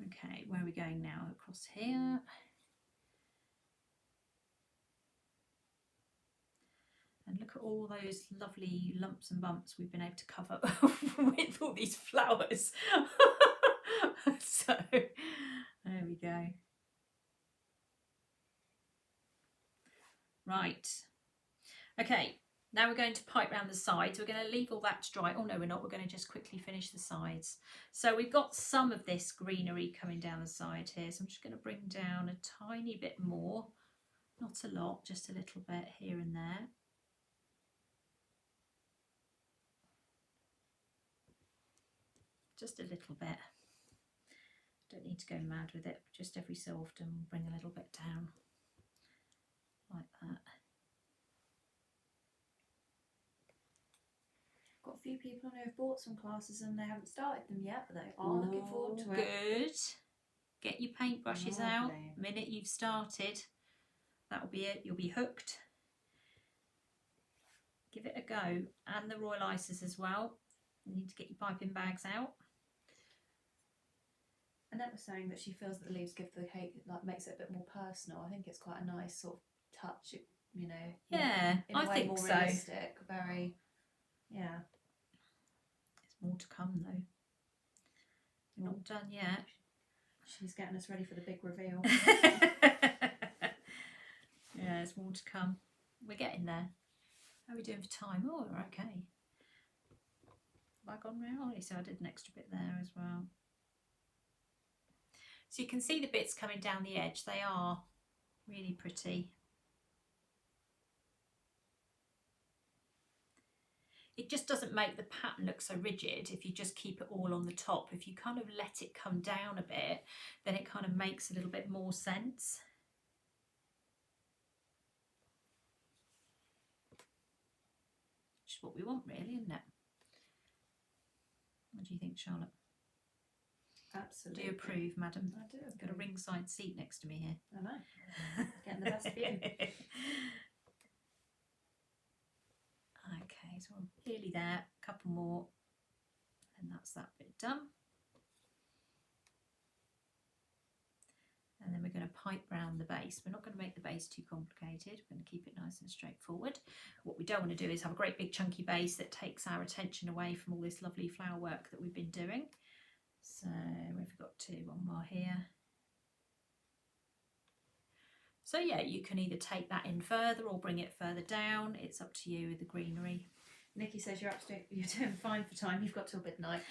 Okay, where are we going now? Across here. And look at all those lovely lumps and bumps we've been able to cover with all these flowers. So, there we go. Right. Okay, now we're going to pipe round the sides. We're going to leave all that to dry. Oh no, we're not. We're going to just quickly finish the sides. So we've got some of this greenery coming down the side here. So I'm just going to bring down a tiny bit more. Not a lot, just a little bit here and there. Just a little bit. Don't need to go mad with it. Just every so often bring a little bit down. Like that. Got a few people who have bought some classes and they haven't started them yet, but they are looking forward to it. Good. Get your paintbrushes out. Lovely. The minute you've started, that'll be it. You'll be hooked. Give it a go. And the royal ices as well. You need to get your piping bags out. Annette was saying that she feels that the leaves give the cake, like, makes it a bit more personal. I think it's quite a nice sort of touch, you know. Yeah, in a I way think more so. realistic, very, yeah. There's more to come though. You're not done yet. She's getting us ready for the big reveal. Yeah, there's more to come. We're getting there. How are we doing for time? Oh, we're okay. Have I gone round? So I did an extra bit there as well. So you can see the bits coming down the edge. They are really pretty. It just doesn't make the pattern look so rigid if you just keep it all on the top. If you kind of let it come down a bit, then it kind of makes a little bit more sense. Which is what we want really, isn't it? What do you think, Charlotte? Absolutely. Do you approve, madam? I do. I've got a ringside seat next to me here. I know. Getting the best view. Okay, so I'm nearly there, a couple more, and that's that bit done. And then we're going to pipe round the base. We're not going to make the base too complicated. We're going to keep it nice and straightforward. What we don't want to do is have a great big chunky base that takes our attention away from all this lovely flower work that we've been doing. So we've got one more here. So yeah, you can either take that in further or bring it further down. It's up to you with the greenery. Nikki says you're doing fine for time. You've got till midnight.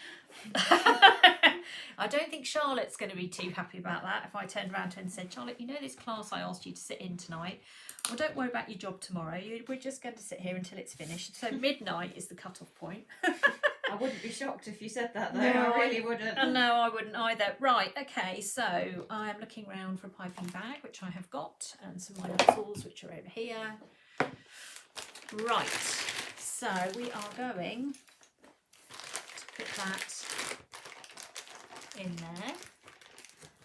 I don't think Charlotte's going to be too happy about that if I turned around to her and said, Charlotte, you know this class I asked you to sit in tonight? Well, don't worry about your job tomorrow. We're just going to sit here until it's finished. So midnight is the cut-off point. I wouldn't be shocked if you said that, though. No, I really wouldn't. No, I wouldn't either. Right, okay, so I'm looking around for a piping bag, which I have got, and some of my nozzles, which are over here. Right, so we are going to put that in there.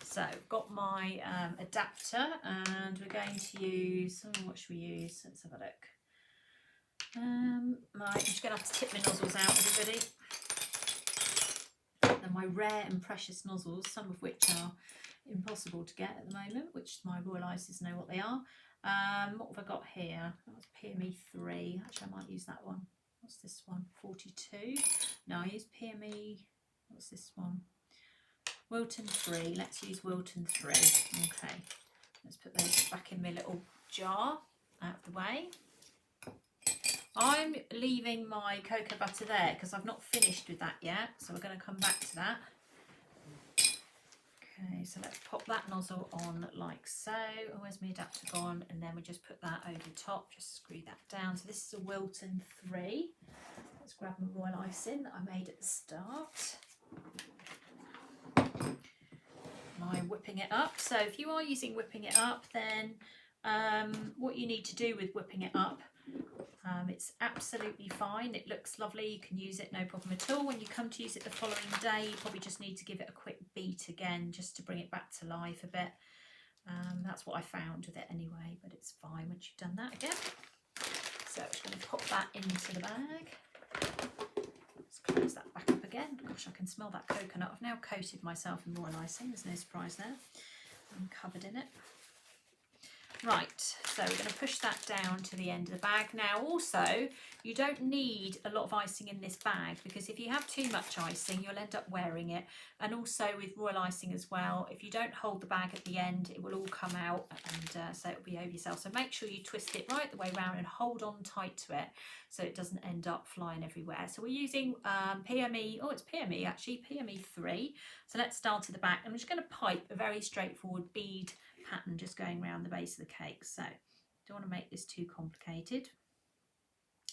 So I've got my adapter, and we're going to use, what should we use? Let's have a look. I'm just going to have to tip my nozzles out, everybody. They're my rare and precious nozzles, some of which are impossible to get at the moment, which my royal ices know what they are. What have I got here? That's PME 3. Actually, I might use that one. What's this one? 42. No, I use PME. What's this one? Wilton 3. Let's use Wilton 3. Okay. Let's put those back in my little jar out of the way. I'm leaving my cocoa butter there because I've not finished with that yet, so we're going to come back to that. Okay, so let's pop that nozzle on like so. Oh, where's my adapter gone? And then we just put that over the top, just screw that down. So this is a Wilton 3. Let's grab my royal icing that I made at the start. I'm whipping it up. So if you are using whipping it up, then what you need to do with whipping it up, it's absolutely fine. It looks lovely. You can use it, no problem at all. When you come to use it the following day, you probably just need to give it a quick beat again, just to bring it back to life a bit. That's what I found with it anyway, but it's fine once you've done that again. So I'm just going to pop that into the bag. Let's close that back up again. Gosh, I can smell that coconut. I've now coated myself in royal icing. There's no surprise there. I'm covered in it. Right, so we're going to push that down to the end of the bag. Now also, you don't need a lot of icing in this bag, because if you have too much icing, you'll end up wearing it. And also with royal icing as well, if you don't hold the bag at the end, it will all come out, and so it'll be over yourself. So make sure you twist it right the way around and hold on tight to it so it doesn't end up flying everywhere. So we're using PME, it's PME actually, PME 3. So let's start at the back. I'm just going to pipe a very straightforward bead pattern just going around the base of the cake. So don't want to make this too complicated,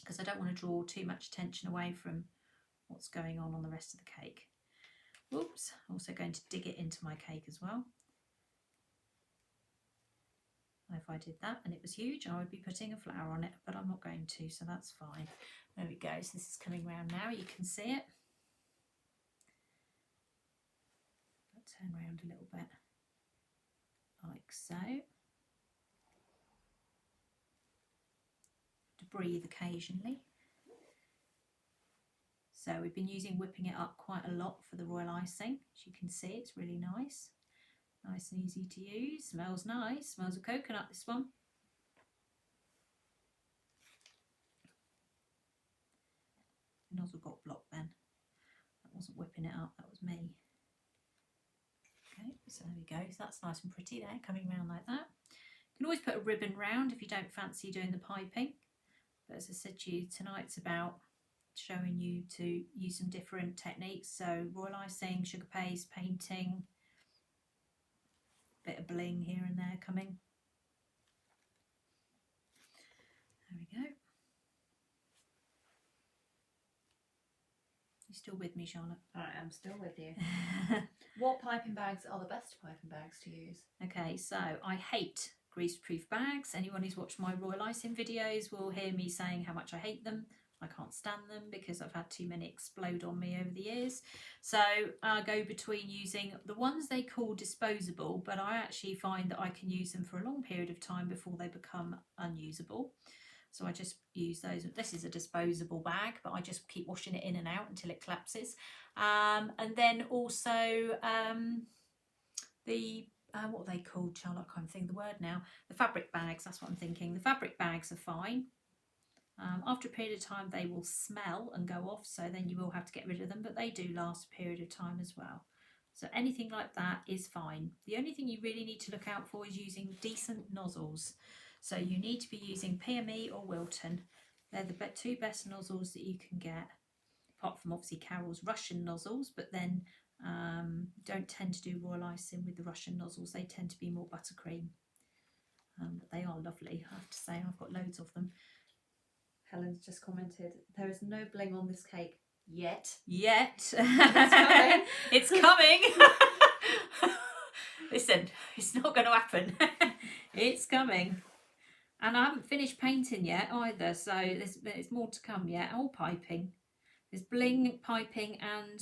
because I don't want to draw too much attention away from what's going on the rest of the cake. Whoops, also going to dig it into my cake as well. If I did that and it was huge, I would be putting a flower on it, but I'm not going to, so that's fine. There we go, so this is coming around now, you can see it. I'll turn around a little bit. like so. To breathe occasionally. So we've been whipping it up quite a lot for the royal icing. As you can see, it's really nice. Nice and easy to use. Smells nice. Smells of coconut, this one. The nozzle got blocked then. That wasn't whipping it up, that was me. Okay, so there we go. So that's nice and pretty there, coming around like that. You can always put a ribbon round if you don't fancy doing the piping. But as I said to you, tonight's about showing you to use some different techniques. So royal icing, sugar paste, painting, bit of bling here and there coming. There we go. You still with me, Charlotte? I am still with you. What piping bags are the best piping bags to use? Okay, so I hate grease-proof bags. Anyone who's watched my royal icing videos will hear me saying how much I hate them. I can't stand them because I've had too many explode on me over the years. So I go between using the ones they call disposable, but I actually find that I can use them for a long period of time before they become unusable. So I just use those. This is a disposable bag, but I just keep washing it in and out until it collapses. And then also what are they called, Charlotte? I can't think of the word now. The fabric bags, that's what I'm thinking. The fabric bags are fine. After a period of time, they will smell and go off, so then you will have to get rid of them, but they do last a period of time as well. So anything like that is fine. The only thing you really need to look out for is using decent nozzles. So you need to be using PME or Wilton. They're the two best nozzles that you can get, apart from obviously Carol's Russian nozzles, but then don't tend to do royal icing with the Russian nozzles. They tend to be more buttercream, but they are lovely, I have to say. I've got loads of them. Helen's just commented, there is no bling on this cake yet. Yet. It's coming. It's coming. Listen, it's not going to happen. It's coming. And I haven't finished painting yet either, so there's more to come yet. All piping. There's bling, piping and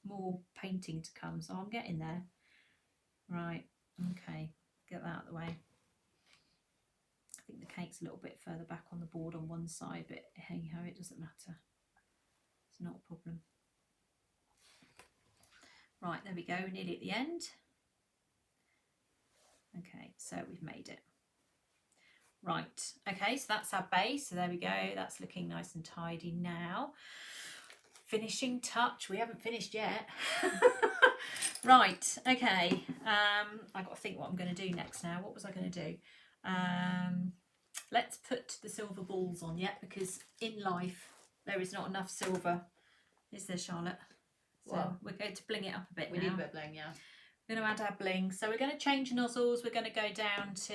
more painting to come, so I'm getting there. Right, okay, get that out of the way. I think the cake's a little bit further back on the board on one side, but hey ho, it doesn't matter. It's not a problem. Right, there we go, nearly at the end. Okay, so we've made it. Right, okay, so that's our base. So there we go, that's looking nice and tidy now. Finishing touch, we haven't finished yet. Right, okay, I've got to think what I'm going to do next now. What was I going to do? Let's put the silver balls on yet, because in life there is not enough silver, is there, Charlotte? So well, we're going to bling it up a bit now. We need a bit of bling, yeah. We're going to add our bling. So we're going to change nozzles. We're going to go down to,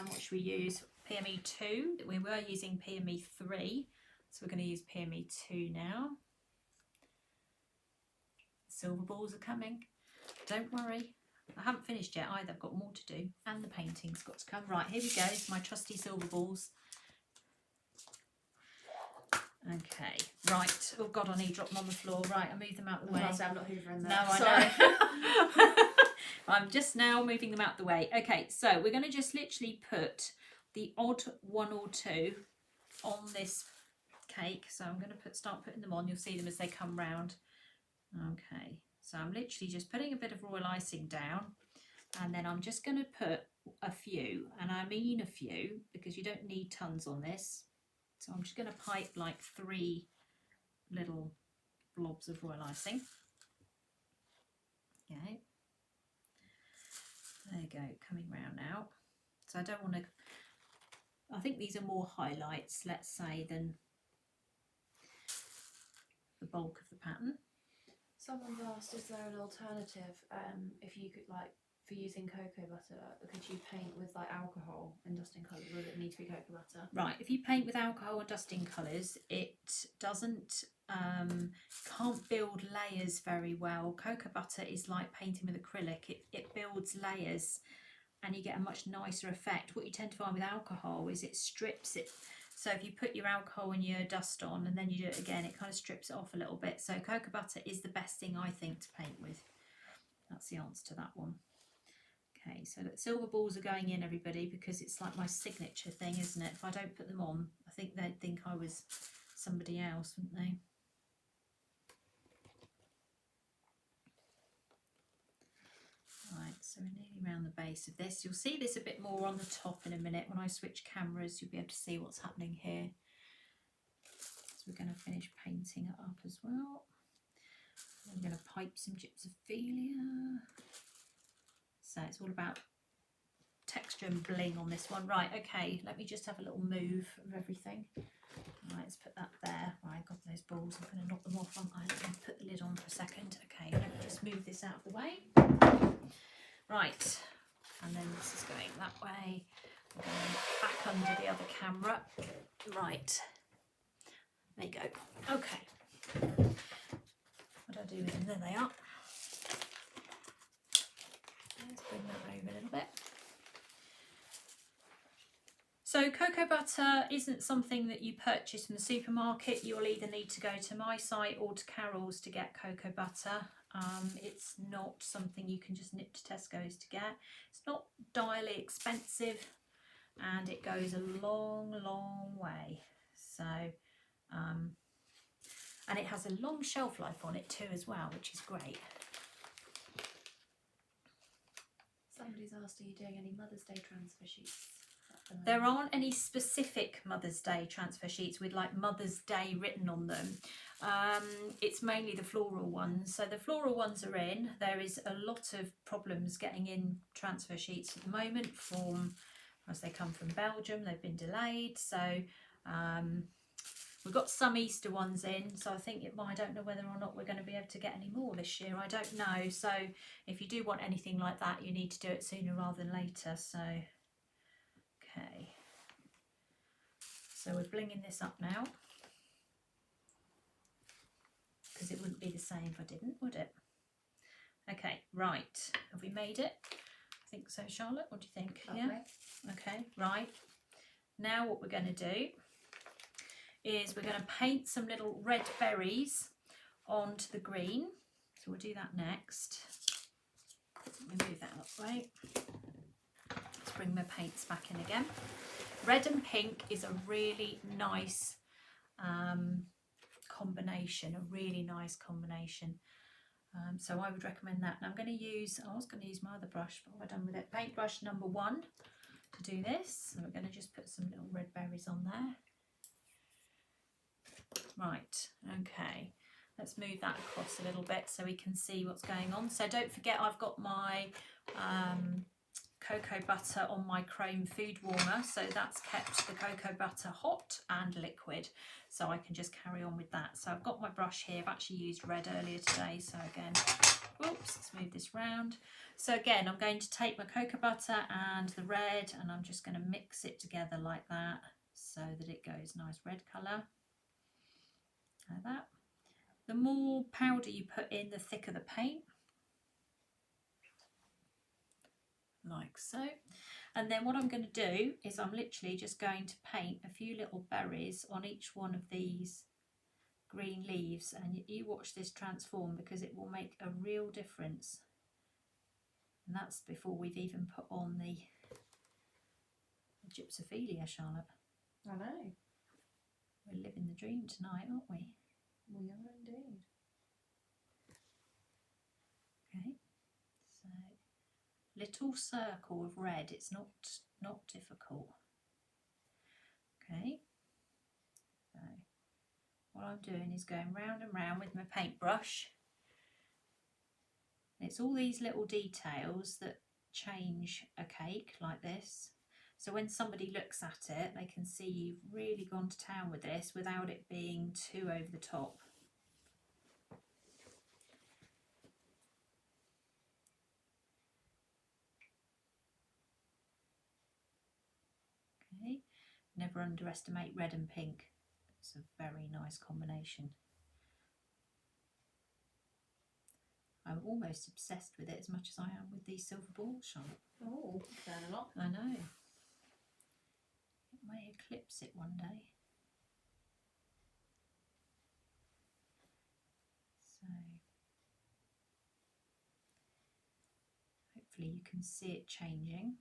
what should we use? PME 2. We were using PME 3. So we're going to use PME 2 now. Silver balls are coming. Don't worry. I haven't finished yet either. I've got more to do. And the painting's got to come. Right, here we go. My trusty silver balls. Okay, right. Oh God, I need to drop them on the floor. Right, I moved them out of the way. I'm not hoovering them. No, I know. I'm just now moving them out of the way. Okay, so we're going to just literally put the odd one or two on this cake. So I'm going to start putting them on. You'll see them as they come round. Okay, so I'm literally just putting a bit of royal icing down, and then I'm just going to put a few, and I mean a few because you don't need tons on this. So I'm just going to pipe like 3 little blobs of royal icing. Okay. There you go, coming round now. So I don't want to, I think these are more highlights, let's say, than the bulk of the pattern. Someone's asked, is there an alternative if you could, like, for using cocoa butter, could you paint with like alcohol and dusting colours, or does it need to be cocoa butter? Right, if you paint with alcohol and dusting colours, it doesn't, can't build layers very well. Cocoa butter is like painting with acrylic, it builds layers and you get a much nicer effect. What you tend to find with alcohol is it strips it. So if you put your alcohol and your dust on and then you do it again, it kind of strips it off a little bit. So cocoa butter is the best thing, I think, to paint with. That's the answer to that one. Okay, so the silver balls are going in, everybody, because it's like my signature thing, isn't it? If I don't put them on, I think they'd think I was somebody else, wouldn't they? Right, so we're nearly around the base of this. You'll see this a bit more on the top in a minute. When I switch cameras, you'll be able to see what's happening here. So we're going to finish painting it up as well. I'm going to pipe some gypsophilia. So it's all about texture and bling on this one. Right, okay, let me just have a little move of everything. Right, let's put that there. Right, got those balls. I'm going to knock them off, aren't I? Let me put the lid on for a second. Okay, let me just move this out of the way. Right, and then this is going that way. I'm going back under the other camera. Right, there you go. Okay. What do I do with them? There they are. Let's bring that over a little bit. So cocoa butter isn't something that you purchase in the supermarket. You'll either need to go to my site or to Carol's to get cocoa butter. It's not something you can just nip to Tesco's to get. It's not direly expensive and it goes a long, long way. So, and it has a long shelf life on it too as well, which is great. Somebody's asked, are you doing any Mother's Day transfer sheets? There aren't any specific Mother's Day transfer sheets with like Mother's Day written on them. It's mainly the floral ones. So the floral ones are in. There is a lot of problems getting in transfer sheets at the moment as they come from Belgium. They've been delayed. So we've got some Easter ones in. So I think I don't know whether or not we're going to be able to get any more this year. I don't know. So if you do want anything like that, you need to do it sooner rather than later. So okay, so we're blinging this up now because it wouldn't be the same if I didn't, would it? Okay, right, have we made it? I think so, Charlotte, what do you think? Lovely. Yeah, okay, right. Now what we're going to do is we're going to paint some little red berries onto the green, so we'll do that next. Let me move that up, right? Let's bring my paints back in again. Red and pink is a really nice combination, so I would recommend that. Now I was going to use my other brush, but what have I done with it? Paintbrush number 1 to do this. So we're going to just put some little red berries on there. Right, okay. Let's move that across a little bit so we can see what's going on. So don't forget I've got my cocoa butter on my chrome food warmer, so that's kept the cocoa butter hot and liquid, so I can just carry on with that. So I've got my brush here. I've actually used red earlier today, so again, oops, let's move this round. So again, I'm going to take my cocoa butter and the red and I'm just going to mix it together like that so that it goes nice red colour, like that. The more powder you put in, the thicker the paint, like so. And then what I'm going to do is I'm literally just going to paint a few little berries on each one of these green leaves, and you watch this transform because it will make a real difference. And that's before we've even put on the gypsophilia, Charlotte. I know. We're living the dream tonight, aren't we? We are indeed. Okay, so little circle of red, it's not difficult. Okay, so what I'm doing is going round and round with my paintbrush. It's all these little details that change a cake like this. So when somebody looks at it, they can see you've really gone to town with this without it being too over the top. Okay, never underestimate red and pink. It's a very nice combination. I'm almost obsessed with it as much as I am with these silver balls, Charlotte. Oh, fair enough. I know. It may eclipse it one day. So hopefully you can see it changing,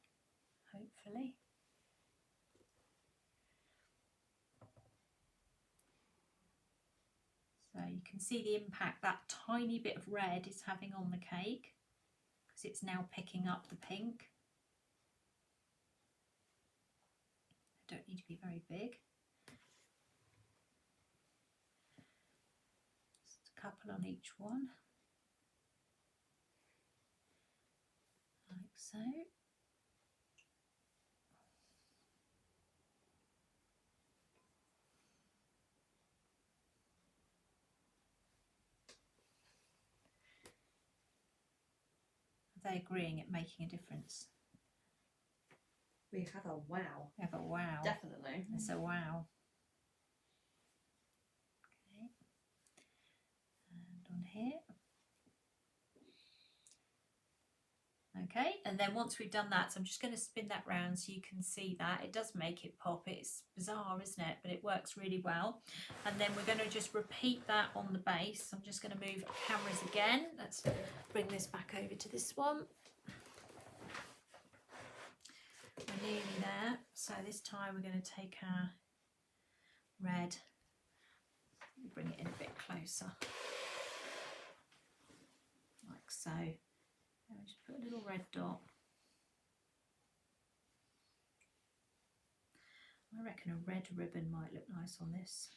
hopefully. So you can see the impact that tiny bit of red is having on the cake, because it's now picking up the pink. They don't need to be very big. Just a couple on each one, like so. Are they agreeing at making a difference? We have a wow. We have a wow. Definitely. It's a wow. Okay. And on here. Okay, and then once we've done that, so I'm just going to spin that round so you can see that. It does make it pop. It's bizarre, isn't it? But it works really well. And then we're going to just repeat that on the base. I'm just going to move cameras again. Let's bring this back over to this one. We're nearly there. So this time we're going to take our red, bring it in a bit closer, like so. And we just put a little red dot. I reckon a red ribbon might look nice on this.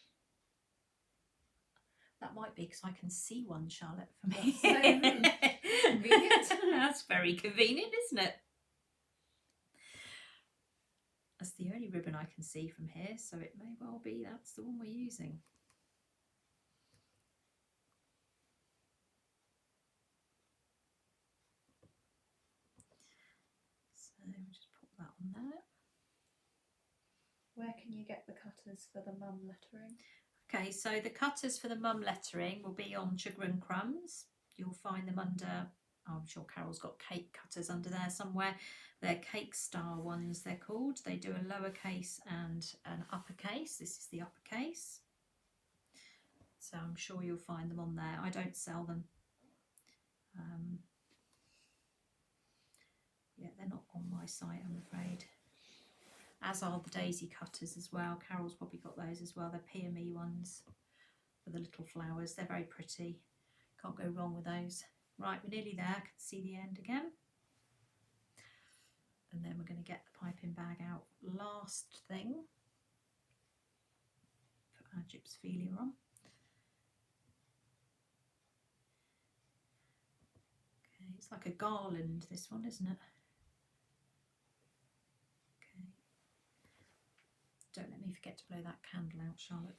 That might be because I can see one, Charlotte, for me. Convenient. That's very convenient, isn't it? That's the only ribbon I can see from here, so it may well be that's the one we're using. So we'll just put that on there. Where can you get the cutters for the mum lettering? Okay, so the cutters for the mum lettering will be on Sugar and Crumbs. You'll find them under, I'm sure Carol's got cake cutters under there somewhere. They're Cake Star ones, they're called. They do a lowercase and an uppercase. This is the uppercase. So I'm sure you'll find them on there. I don't sell them. Yeah, they're not on my site, I'm afraid. As are the daisy cutters as well. Carol's probably got those as well. They're PME ones for the little flowers. They're very pretty. Can't go wrong with those. Right, we're nearly there. I can see the end again. And then we're going to get the piping bag out. Last thing. Put our gypsophilia on. Okay, it's like a garland, this one, isn't it? Okay. Don't let me forget to blow that candle out, Charlotte.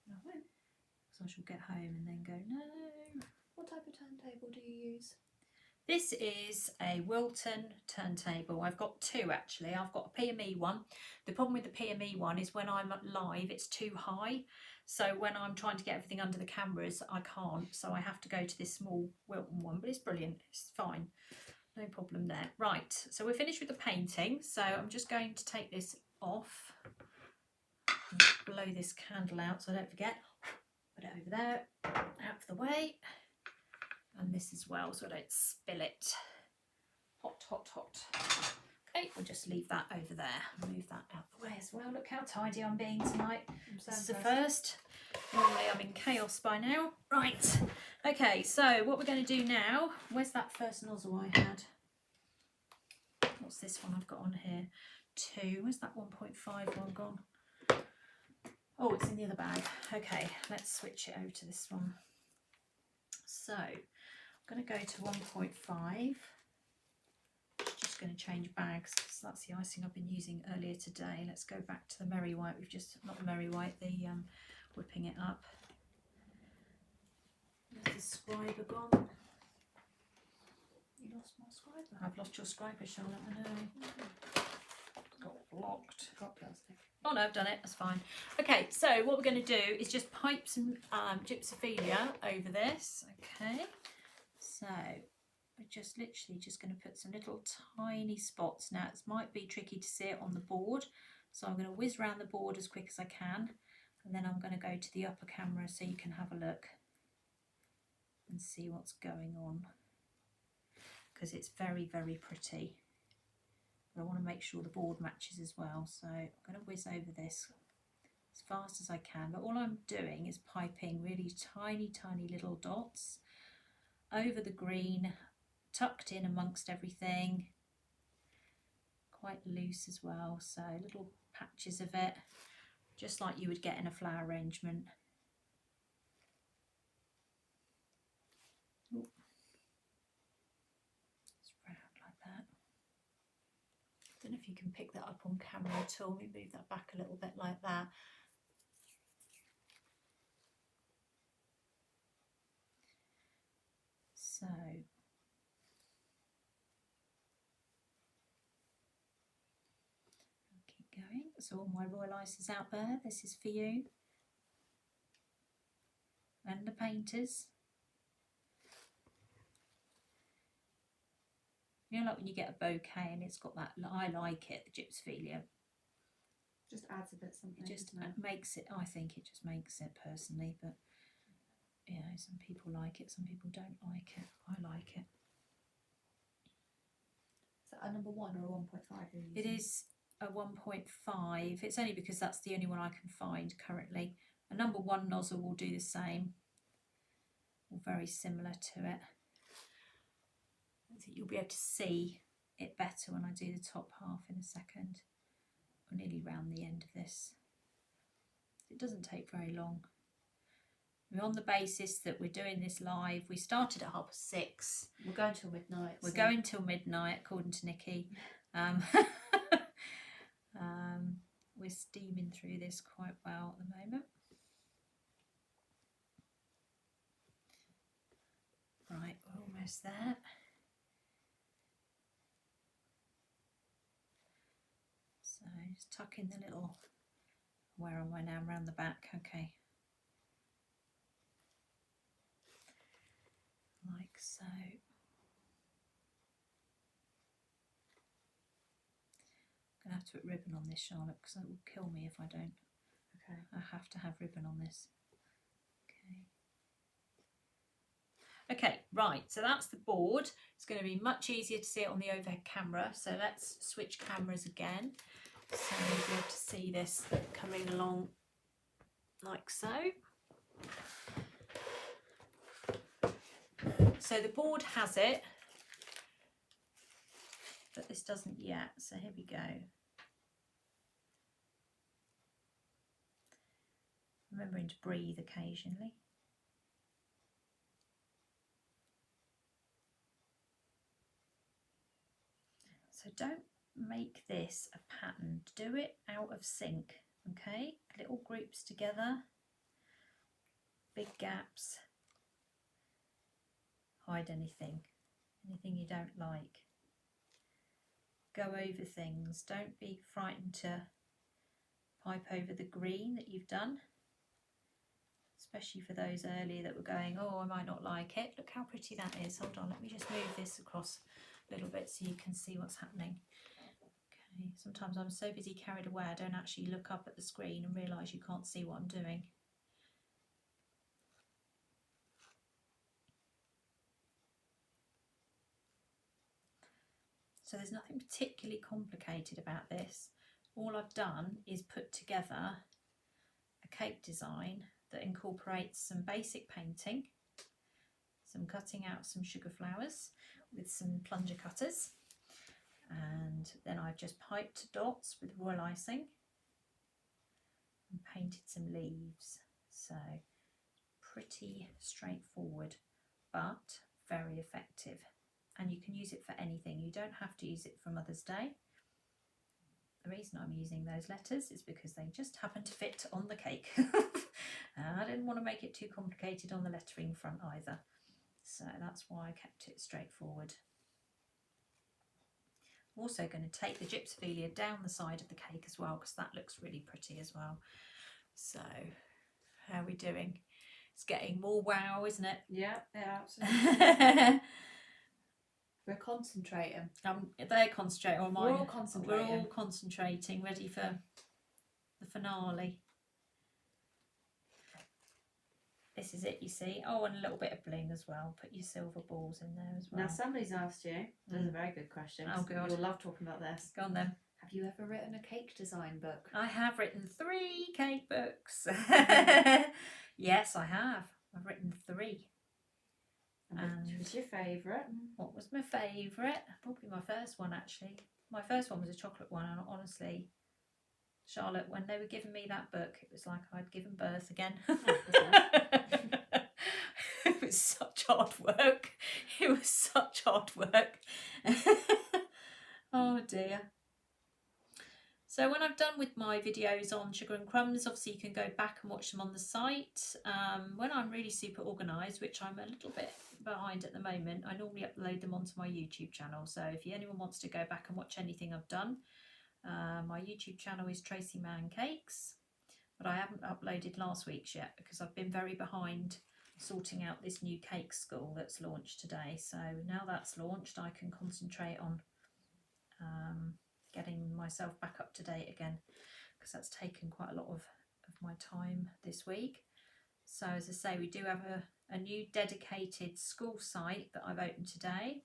I won't. So I shall get home and then go, no. What type of turntable do you use? This is a Wilton turntable. I've got two actually. I've got a PME one. The problem with the PME one is when I'm live, it's too high. So when I'm trying to get everything under the cameras, I can't. So I have to go to this small Wilton one, but it's brilliant. It's fine. No problem there. Right, so we're finished with the painting. So I'm just going to take this off. Blow this candle out so I don't forget. Put it over there, out of the way. And this as well so I don't spill it. Hot, hot, hot. Okay, we'll just leave that over there. Move that out the way as well. Look how tidy I'm being tonight. This is the first. Normally I'm in chaos by now. Right, okay, so what we're going to do now, where's that first nozzle I had? What's this one I've got on here? 2, where's that 1.5 one gone? Oh, it's in the other bag. Okay, let's switch it over to this one. So, I'm going to go to 1.5. Just going to change bags because that's the icing I've been using earlier today. Let's go back to the Merry White. We've just, not the Merry White, the whipping it up. Where's the scriber gone? You lost my scriber. I've lost your scriber, Charlotte, I know. Got blocked. Got plastic. Oh no, I've done it, that's fine. Okay, so what we're going to do is just pipe some gypsophilia over this. Okay, so we're just literally just going to put some little tiny spots. Now it might be tricky to see it on the board, so I'm going to whiz around the board as quick as I can, and then I'm going to go to the upper camera so you can have a look and see what's going on. because it's very, very pretty. But I want to make sure the board matches as well, so I'm going to whiz over this as fast as I can. But all I'm doing is piping really tiny, tiny little dots over the green, tucked in amongst everything, quite loose as well, so little patches of it, just like you would get in a flower arrangement. Ooh. Spread out like that. I don't know if you can pick that up on camera at all. We move that back a little bit like that. So keep going. So all my royal ices out there, this is for you and the painters. You know, like when you get a bouquet and it's got that, I like it, the gypsophilia. Just adds a bit something. It just makes it, I think it just makes it personally, but you know, some people like it, some people don't like it. I like it. Is that a number 1 or a 1.5? It is a 1.5. It's only because that's the only one I can find currently. A number 1 nozzle will do the same, or very similar to it. I think you'll be able to see it better when I do the top half in a second. We're nearly round the end of this. It doesn't take very long. We're on the basis that we're doing this live. We started at 6:30. We're going till midnight. We're going till midnight, according to Nikki. We're steaming through this quite well at the moment. Right, we're almost there. So just tuck in the little, where am I now? Around the back, okay. Like so. I'm going to have to put ribbon on this, Charlotte, because it will kill me if I don't. Okay. I have to have ribbon on this. Okay. Okay, right, so that's the board. It's going to be much easier to see it on the overhead camera, so let's switch cameras again. So you'll be able to see this coming along like so. So the board has it, but this doesn't yet, so here we go. Remembering to breathe occasionally. So don't make this a pattern, do it out of sync, okay? Little groups together, big gaps, hide anything you don't like. Go over things, don't be frightened to pipe over the green that you've done, especially for those earlier that were going, oh, I might not like it. Look how pretty that is. Hold on, let me just move this across a little bit so you can see what's happening. Okay, sometimes I'm so busy carried away I don't actually look up at the screen and realise you can't see what I'm doing. So there's nothing particularly complicated about this. All I've done is put together a cake design that incorporates some basic painting, some cutting out some sugar flowers with some plunger cutters, and then I've just piped dots with royal icing and painted some leaves. So pretty straightforward but very effective, and you can use it for anything. You don't have to use it for Mother's Day. The reason I'm using those letters is because they just happen to fit on the cake. And I didn't want to make it too complicated on the lettering front either, so that's why I kept it straightforward. I'm also going to take the gypsophilia down the side of the cake as well, because that looks really pretty as well. So how are we doing? It's getting more wow, isn't it? Yeah, absolutely. We're concentrating. They're concentrating on mine. We're all concentrating. We're all concentrating, ready for the finale. This is it, you see. Oh, and a little bit of bling as well. Put your silver balls in there as well. Now, somebody's asked you, this is a very good question. Oh, God. You'll love talking about this. Go on then. Have you ever written a cake design book? I have written 3 cake books. Yes, I have. I've written 3. And which was your favourite? What was my favourite? Probably my first one, actually. My first one was a chocolate one, and honestly, Charlotte, when they were giving me that book, it was like I'd given birth again. It was such hard work. It was such hard work. Oh dear. So when I've done with my videos on Sugar and Crumbs, obviously you can go back and watch them on the site. When I'm really super organised, which I'm a little bit behind at the moment, I normally upload them onto my YouTube channel. So if anyone wants to go back and watch anything I've done, my YouTube channel is Tracey Mann Cakes, but I haven't uploaded last week's yet because I've been very behind sorting out this new cake school that's launched today. So now that's launched, I can concentrate on getting myself back up to date again, because that's taken quite a lot of my time this week. So as I say, we do have a new dedicated school site that I've opened today,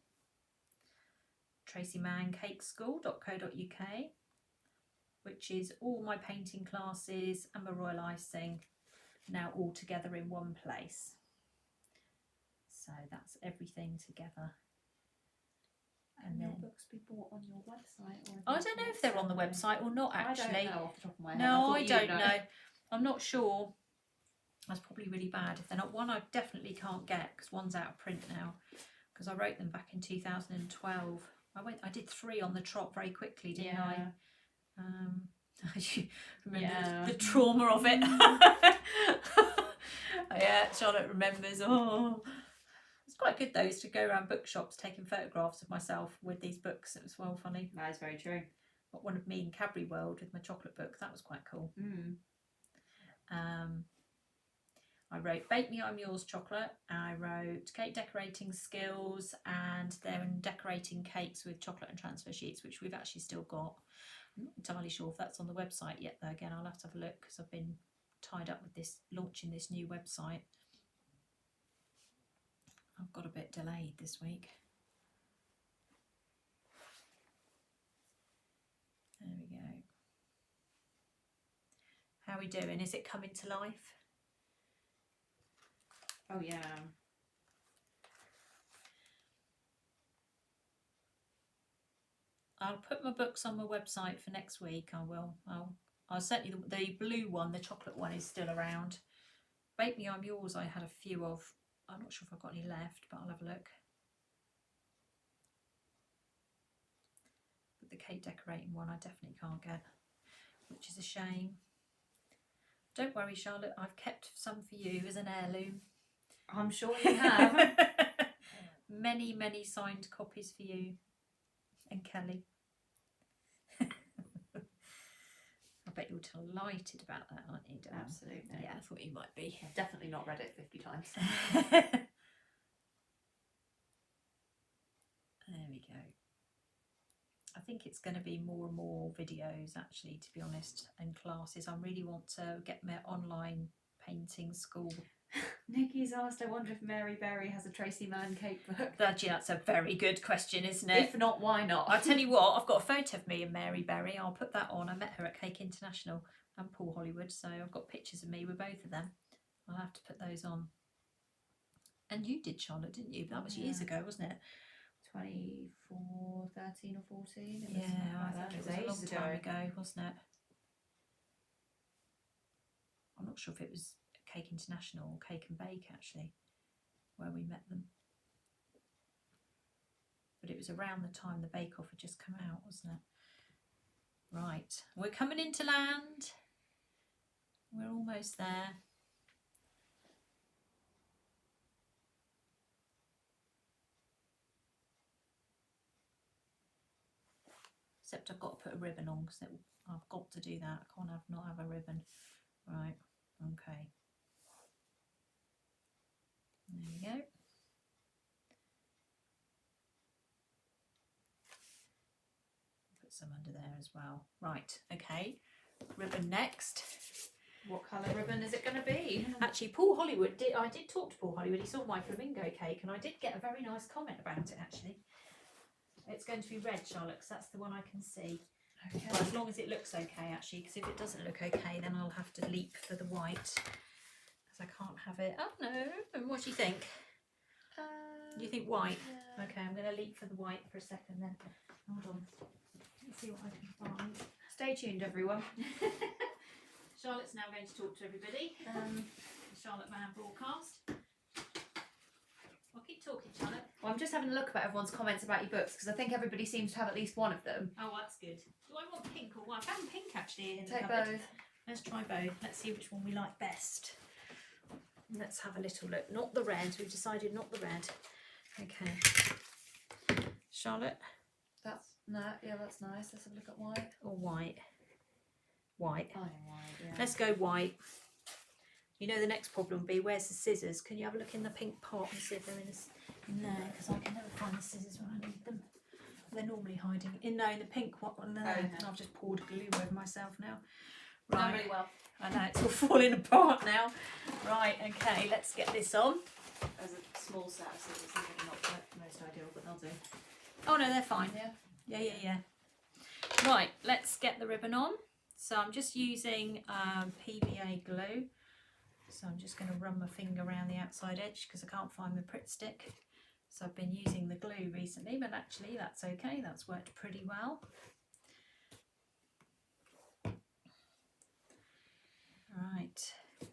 traceymanncakeschool.co.uk, which is all my painting classes and my royal icing now all together in one place. So that's everything together. And your books be bought on your website? Or I don't know if they're on the website or not, actually. I don't know off the top of my head. No, I don't know. I'm not sure. That's probably really bad if they're not. One I definitely can't get because one's out of print now, because I wrote them back in 2012. I did 3 on the trot very quickly, didn't I? You remember the trauma of it. Yeah, Charlotte remembers. Oh, it's quite good though, to go around bookshops taking photographs of myself with these books. It was well funny. That is very true. Got one of me in Cadbury World with my chocolate book. That was quite cool. I wrote Bake Me I'm Yours chocolate. I wrote cake decorating skills, and then decorating cakes with chocolate and transfer sheets, which we've actually still got. I'm not entirely sure if that's on the website yet though. Again, I'll have to have a look because I've been tied up with this, launching this new website. I've got a bit delayed this week. There we go. How are we doing? Is it coming to life? Oh yeah. I'll put my books on my website for next week. I will. I'll certainly, the blue one, the chocolate one, is still around. Bake Me I'm Yours I had a few of. I'm not sure if I've got any left, but I'll have a look. But the cake decorating one I definitely can't get, which is a shame. Don't worry, Charlotte, I've kept some for you as an heirloom. I'm sure you have. Many, many signed copies for you and Kelly. I bet you're delighted about that, aren't you, Dan? Absolutely. Yeah, I thought you might be. I've definitely not read it 50 times. There we go. I think it's going to be more and more videos, actually, to be honest, and classes. I really want to get my online painting school. Nikki's asked, I wonder if Mary Berry has a Tracey Mann cake book. That's a very good question, isn't it? If not, why not? I'll tell you what, I've got a photo of me and Mary Berry. I'll put that on. I met her at Cake International and Paul Hollywood, so I've got pictures of me with both of them. I'll have to put those on. And you did, Charlotte, didn't you? That was years ago, wasn't it? 24, 13 or 14? It was, I think it was a long time ago, wasn't it? I'm not sure if it was Cake International or Cake and Bake, actually, where we met them. But it was around the time the Bake Off had just come out, wasn't it? Right, we're coming into land. We're almost there. Except I've got to put a ribbon on, because I've got to do that. I can't not have a ribbon. Right, okay. There we go. Put some under there as well. Right, okay. Ribbon next. What colour ribbon is it going to be? Actually, Paul Hollywood, I did talk to Paul Hollywood. He saw my flamingo cake and I did get a very nice comment about it, actually. It's going to be red, Charlotte, because that's the one I can see. Okay. Well, as long as it looks okay, actually, because if it doesn't look okay, then I'll have to leap for the white, because I can't have it. Oh, no. What do you think? You think white? Yeah. Okay, I'm going to leap for the white for a second then. Hold on. Let's see what I can find. Stay tuned, everyone. Charlotte's now going to talk to everybody. Charlotte Mann broadcast. I'll keep talking, Charlotte. Well, I'm just having a look about everyone's comments about your books because I think everybody seems to have at least one of them. Oh, that's good. Do I want pink or white? I found pink actually in the Take cupboard. both. Let's try both. Let's see which one we like best. Let's have a little look. Not the red. We've decided not the red. Okay. Charlotte? That's that's nice. Let's have a look at white. Or white? White. Oh, white, yeah. Let's go white. You know the next problem will be, where's the scissors? Can you have a look in the pink pot and see if they're in there? Because I can never find the scissors when I need them. They're normally hiding in the pink one. No, Okay. I've just poured glue over myself now. Done really well. I know, it's all falling apart now. Right, okay, let's get this on. There's a small set of scissors, I think not the most ideal, but they'll do. Oh no, they're fine. Yeah. Yeah. Right, let's get the ribbon on. So I'm just using PVA glue. So I'm just going to run my finger around the outside edge because I can't find my Pritt stick. So I've been using the glue recently, but actually that's okay. That's worked pretty well. Right, a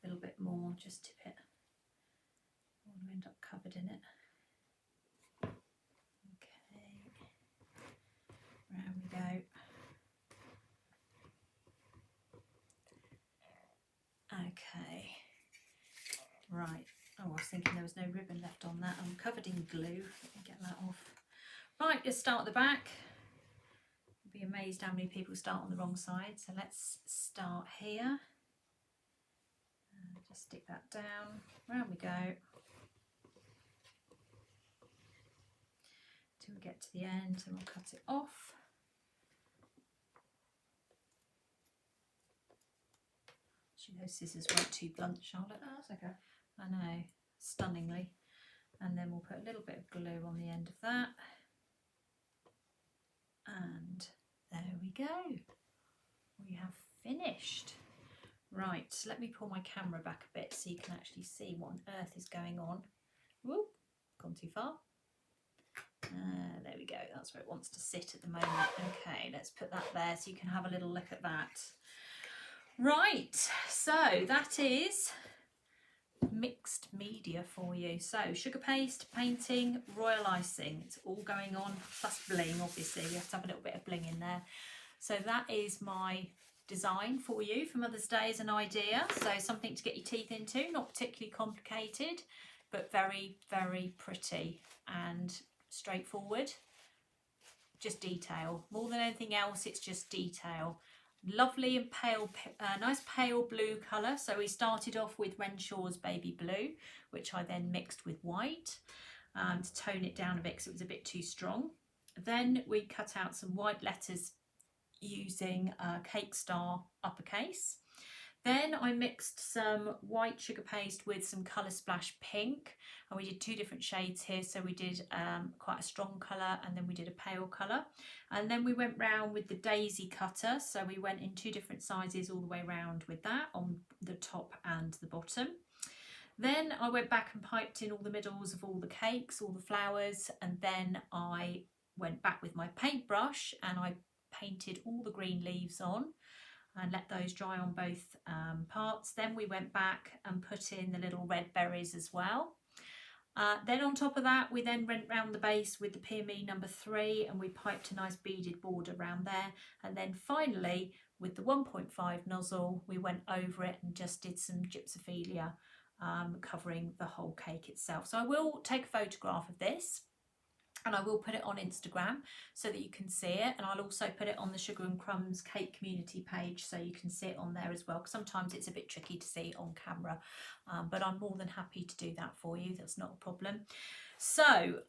little bit more, just tip it. I want to end up covered in it. Okay, round we go. Okay, right. Oh, I was thinking there was no ribbon left on that. I'm covered in glue. Let me get that off. Right, let's start at the back. You'll be amazed how many people start on the wrong side. So let's start here. Just stick that down. Round we go. Till we get to the end and we'll cut it off. Actually, those scissors weren't too blunt, Charlotte. Oh, that's okay. I know, stunningly. And then we'll put a little bit of glue on the end of that. And there we go. We have finished. Right, let me pull my camera back a bit so you can actually see what on earth is going on. Whoop, gone too far. There we go, that's where it wants to sit at the moment. Okay, let's put that there so you can have a little look at that. Right, so that is mixed media for you. So sugar paste, painting, royal icing, it's all going on, plus bling. Obviously we have to have a little bit of bling in there. So that is my design for you for Mother's Day as an idea. So something to get your teeth into, not particularly complicated, but very, very pretty and straightforward. Just detail. More than anything else, it's just detail. Lovely and pale, nice pale blue colour. So we started off with Renshaw's Baby Blue, which I then mixed with white to tone it down a bit because it was a bit too strong. Then we cut out some white letters using Cake Star uppercase. Then I mixed some white sugar paste with some Colour Splash pink, and we did two different shades here. So we did quite a strong colour and then we did a pale colour. And then we went round with the daisy cutter. So we went in two different sizes all the way round with that on the top and the bottom. Then I went back and piped in all the middles of all the cakes, all the flowers, and then I went back with my paintbrush and I painted all the green leaves on and let those dry on both parts. Then we went back and put in the little red berries as well. Then on top of that, we then went round the base with the PME number 3 and we piped a nice beaded border around there. And then finally, with the 1.5 nozzle, we went over it and just did some gypsophilia covering the whole cake itself. So I will take a photograph of this and I will put it on Instagram so that you can see it, and I'll also put it on the Sugar and Crumbs cake community page so you can see it on there as well, because sometimes it's a bit tricky to see on camera, but I'm more than happy to do that for you. That's not a problem. So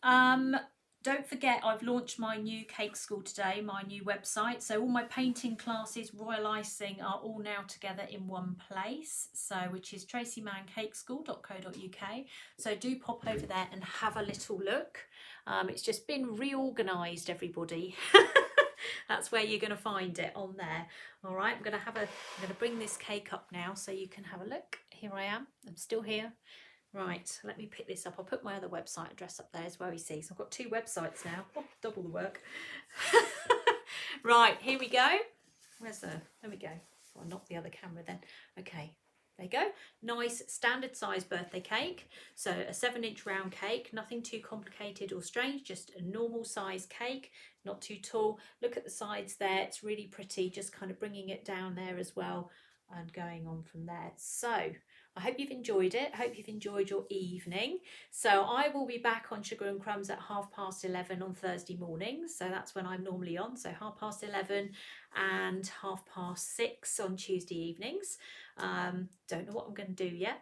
don't forget, I've launched my new cake school today, my new website. So all my painting classes, royal icing, are all now together in one place. So which is tracymannCakeschool.co.uk. So do pop over there and have a little look. It's just been reorganised, everybody. That's where you're going to find it, on there. All right, I'm going to bring this cake up now so you can have a look. Here I am. I'm still here. Right, let me pick this up. I'll put my other website address up there as well, you see. So I've got 2 websites now. Oh, double the work. Right, here we go. There we go. Oh, I'll knock the other camera then. Okay, there you go. Nice standard size birthday cake. So a 7-inch round cake, nothing too complicated or strange, just a normal size cake, not too tall. Look at the sides there. It's really pretty, just kind of bringing it down there as well and going on from there. So I hope you've enjoyed it. I hope you've enjoyed your evening. So I will be back on Sugar and Crumbs at 11:30 on Thursday mornings. So that's when I'm normally on. So 11:30 and 6:30 on Tuesday evenings. Don't know what I'm going to do yet.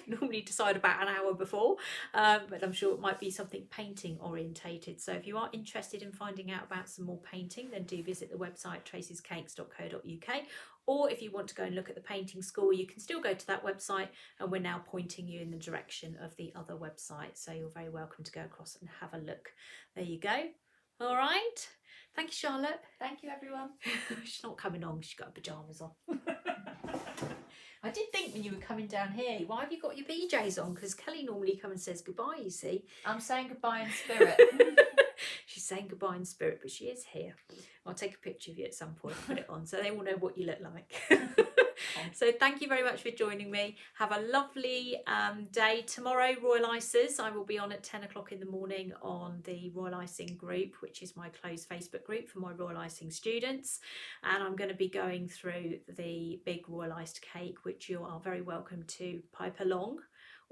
Normally decide about an hour before, but I'm sure it might be something painting orientated. So if you are interested in finding out about some more painting, then do visit the website tracyscakes.co.uk. Or if you want to go and look at the painting school, you can still go to that website, and we're now pointing you in the direction of the other website. So you're very welcome to go across and have a look. There you go. All right. Thank you, Charlotte. Thank you, everyone. She's not coming on, she's got her pyjamas on. I did think when you were coming down here, why have you got your PJs on? Because Kelly normally comes and says goodbye, you see. I'm saying goodbye in spirit. She's saying goodbye in spirit, but she is here. I'll take a picture of you at some point and put it on so they will know what you look like. So thank you very much for joining me. Have a lovely day. Tomorrow, Royal Icers, I will be on at 10 o'clock in the morning on the Royal Icing group, which is my closed Facebook group for my Royal Icing students. And I'm going to be going through the big Royal Iced cake, which you are very welcome to pipe along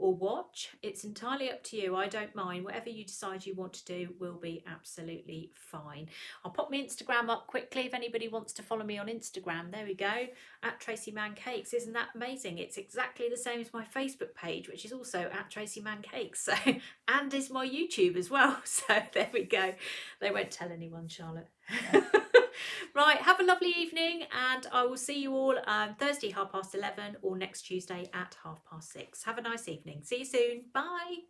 or watch. It's entirely up to you. I don't mind. Whatever you decide you want to do will be absolutely fine. I'll pop my Instagram up quickly if anybody wants to follow me on Instagram. There we go, at Tracey Mann Cakes. Isn't that amazing? It's exactly the same as my Facebook page, which is also at Tracey Mann Cakes. So, and is my YouTube as well. So there we go. They won't tell anyone, Charlotte. Right, have a lovely evening, and I will see you all Thursday 11:30 or next Tuesday at 6:30. Have a nice evening. See you soon. Bye.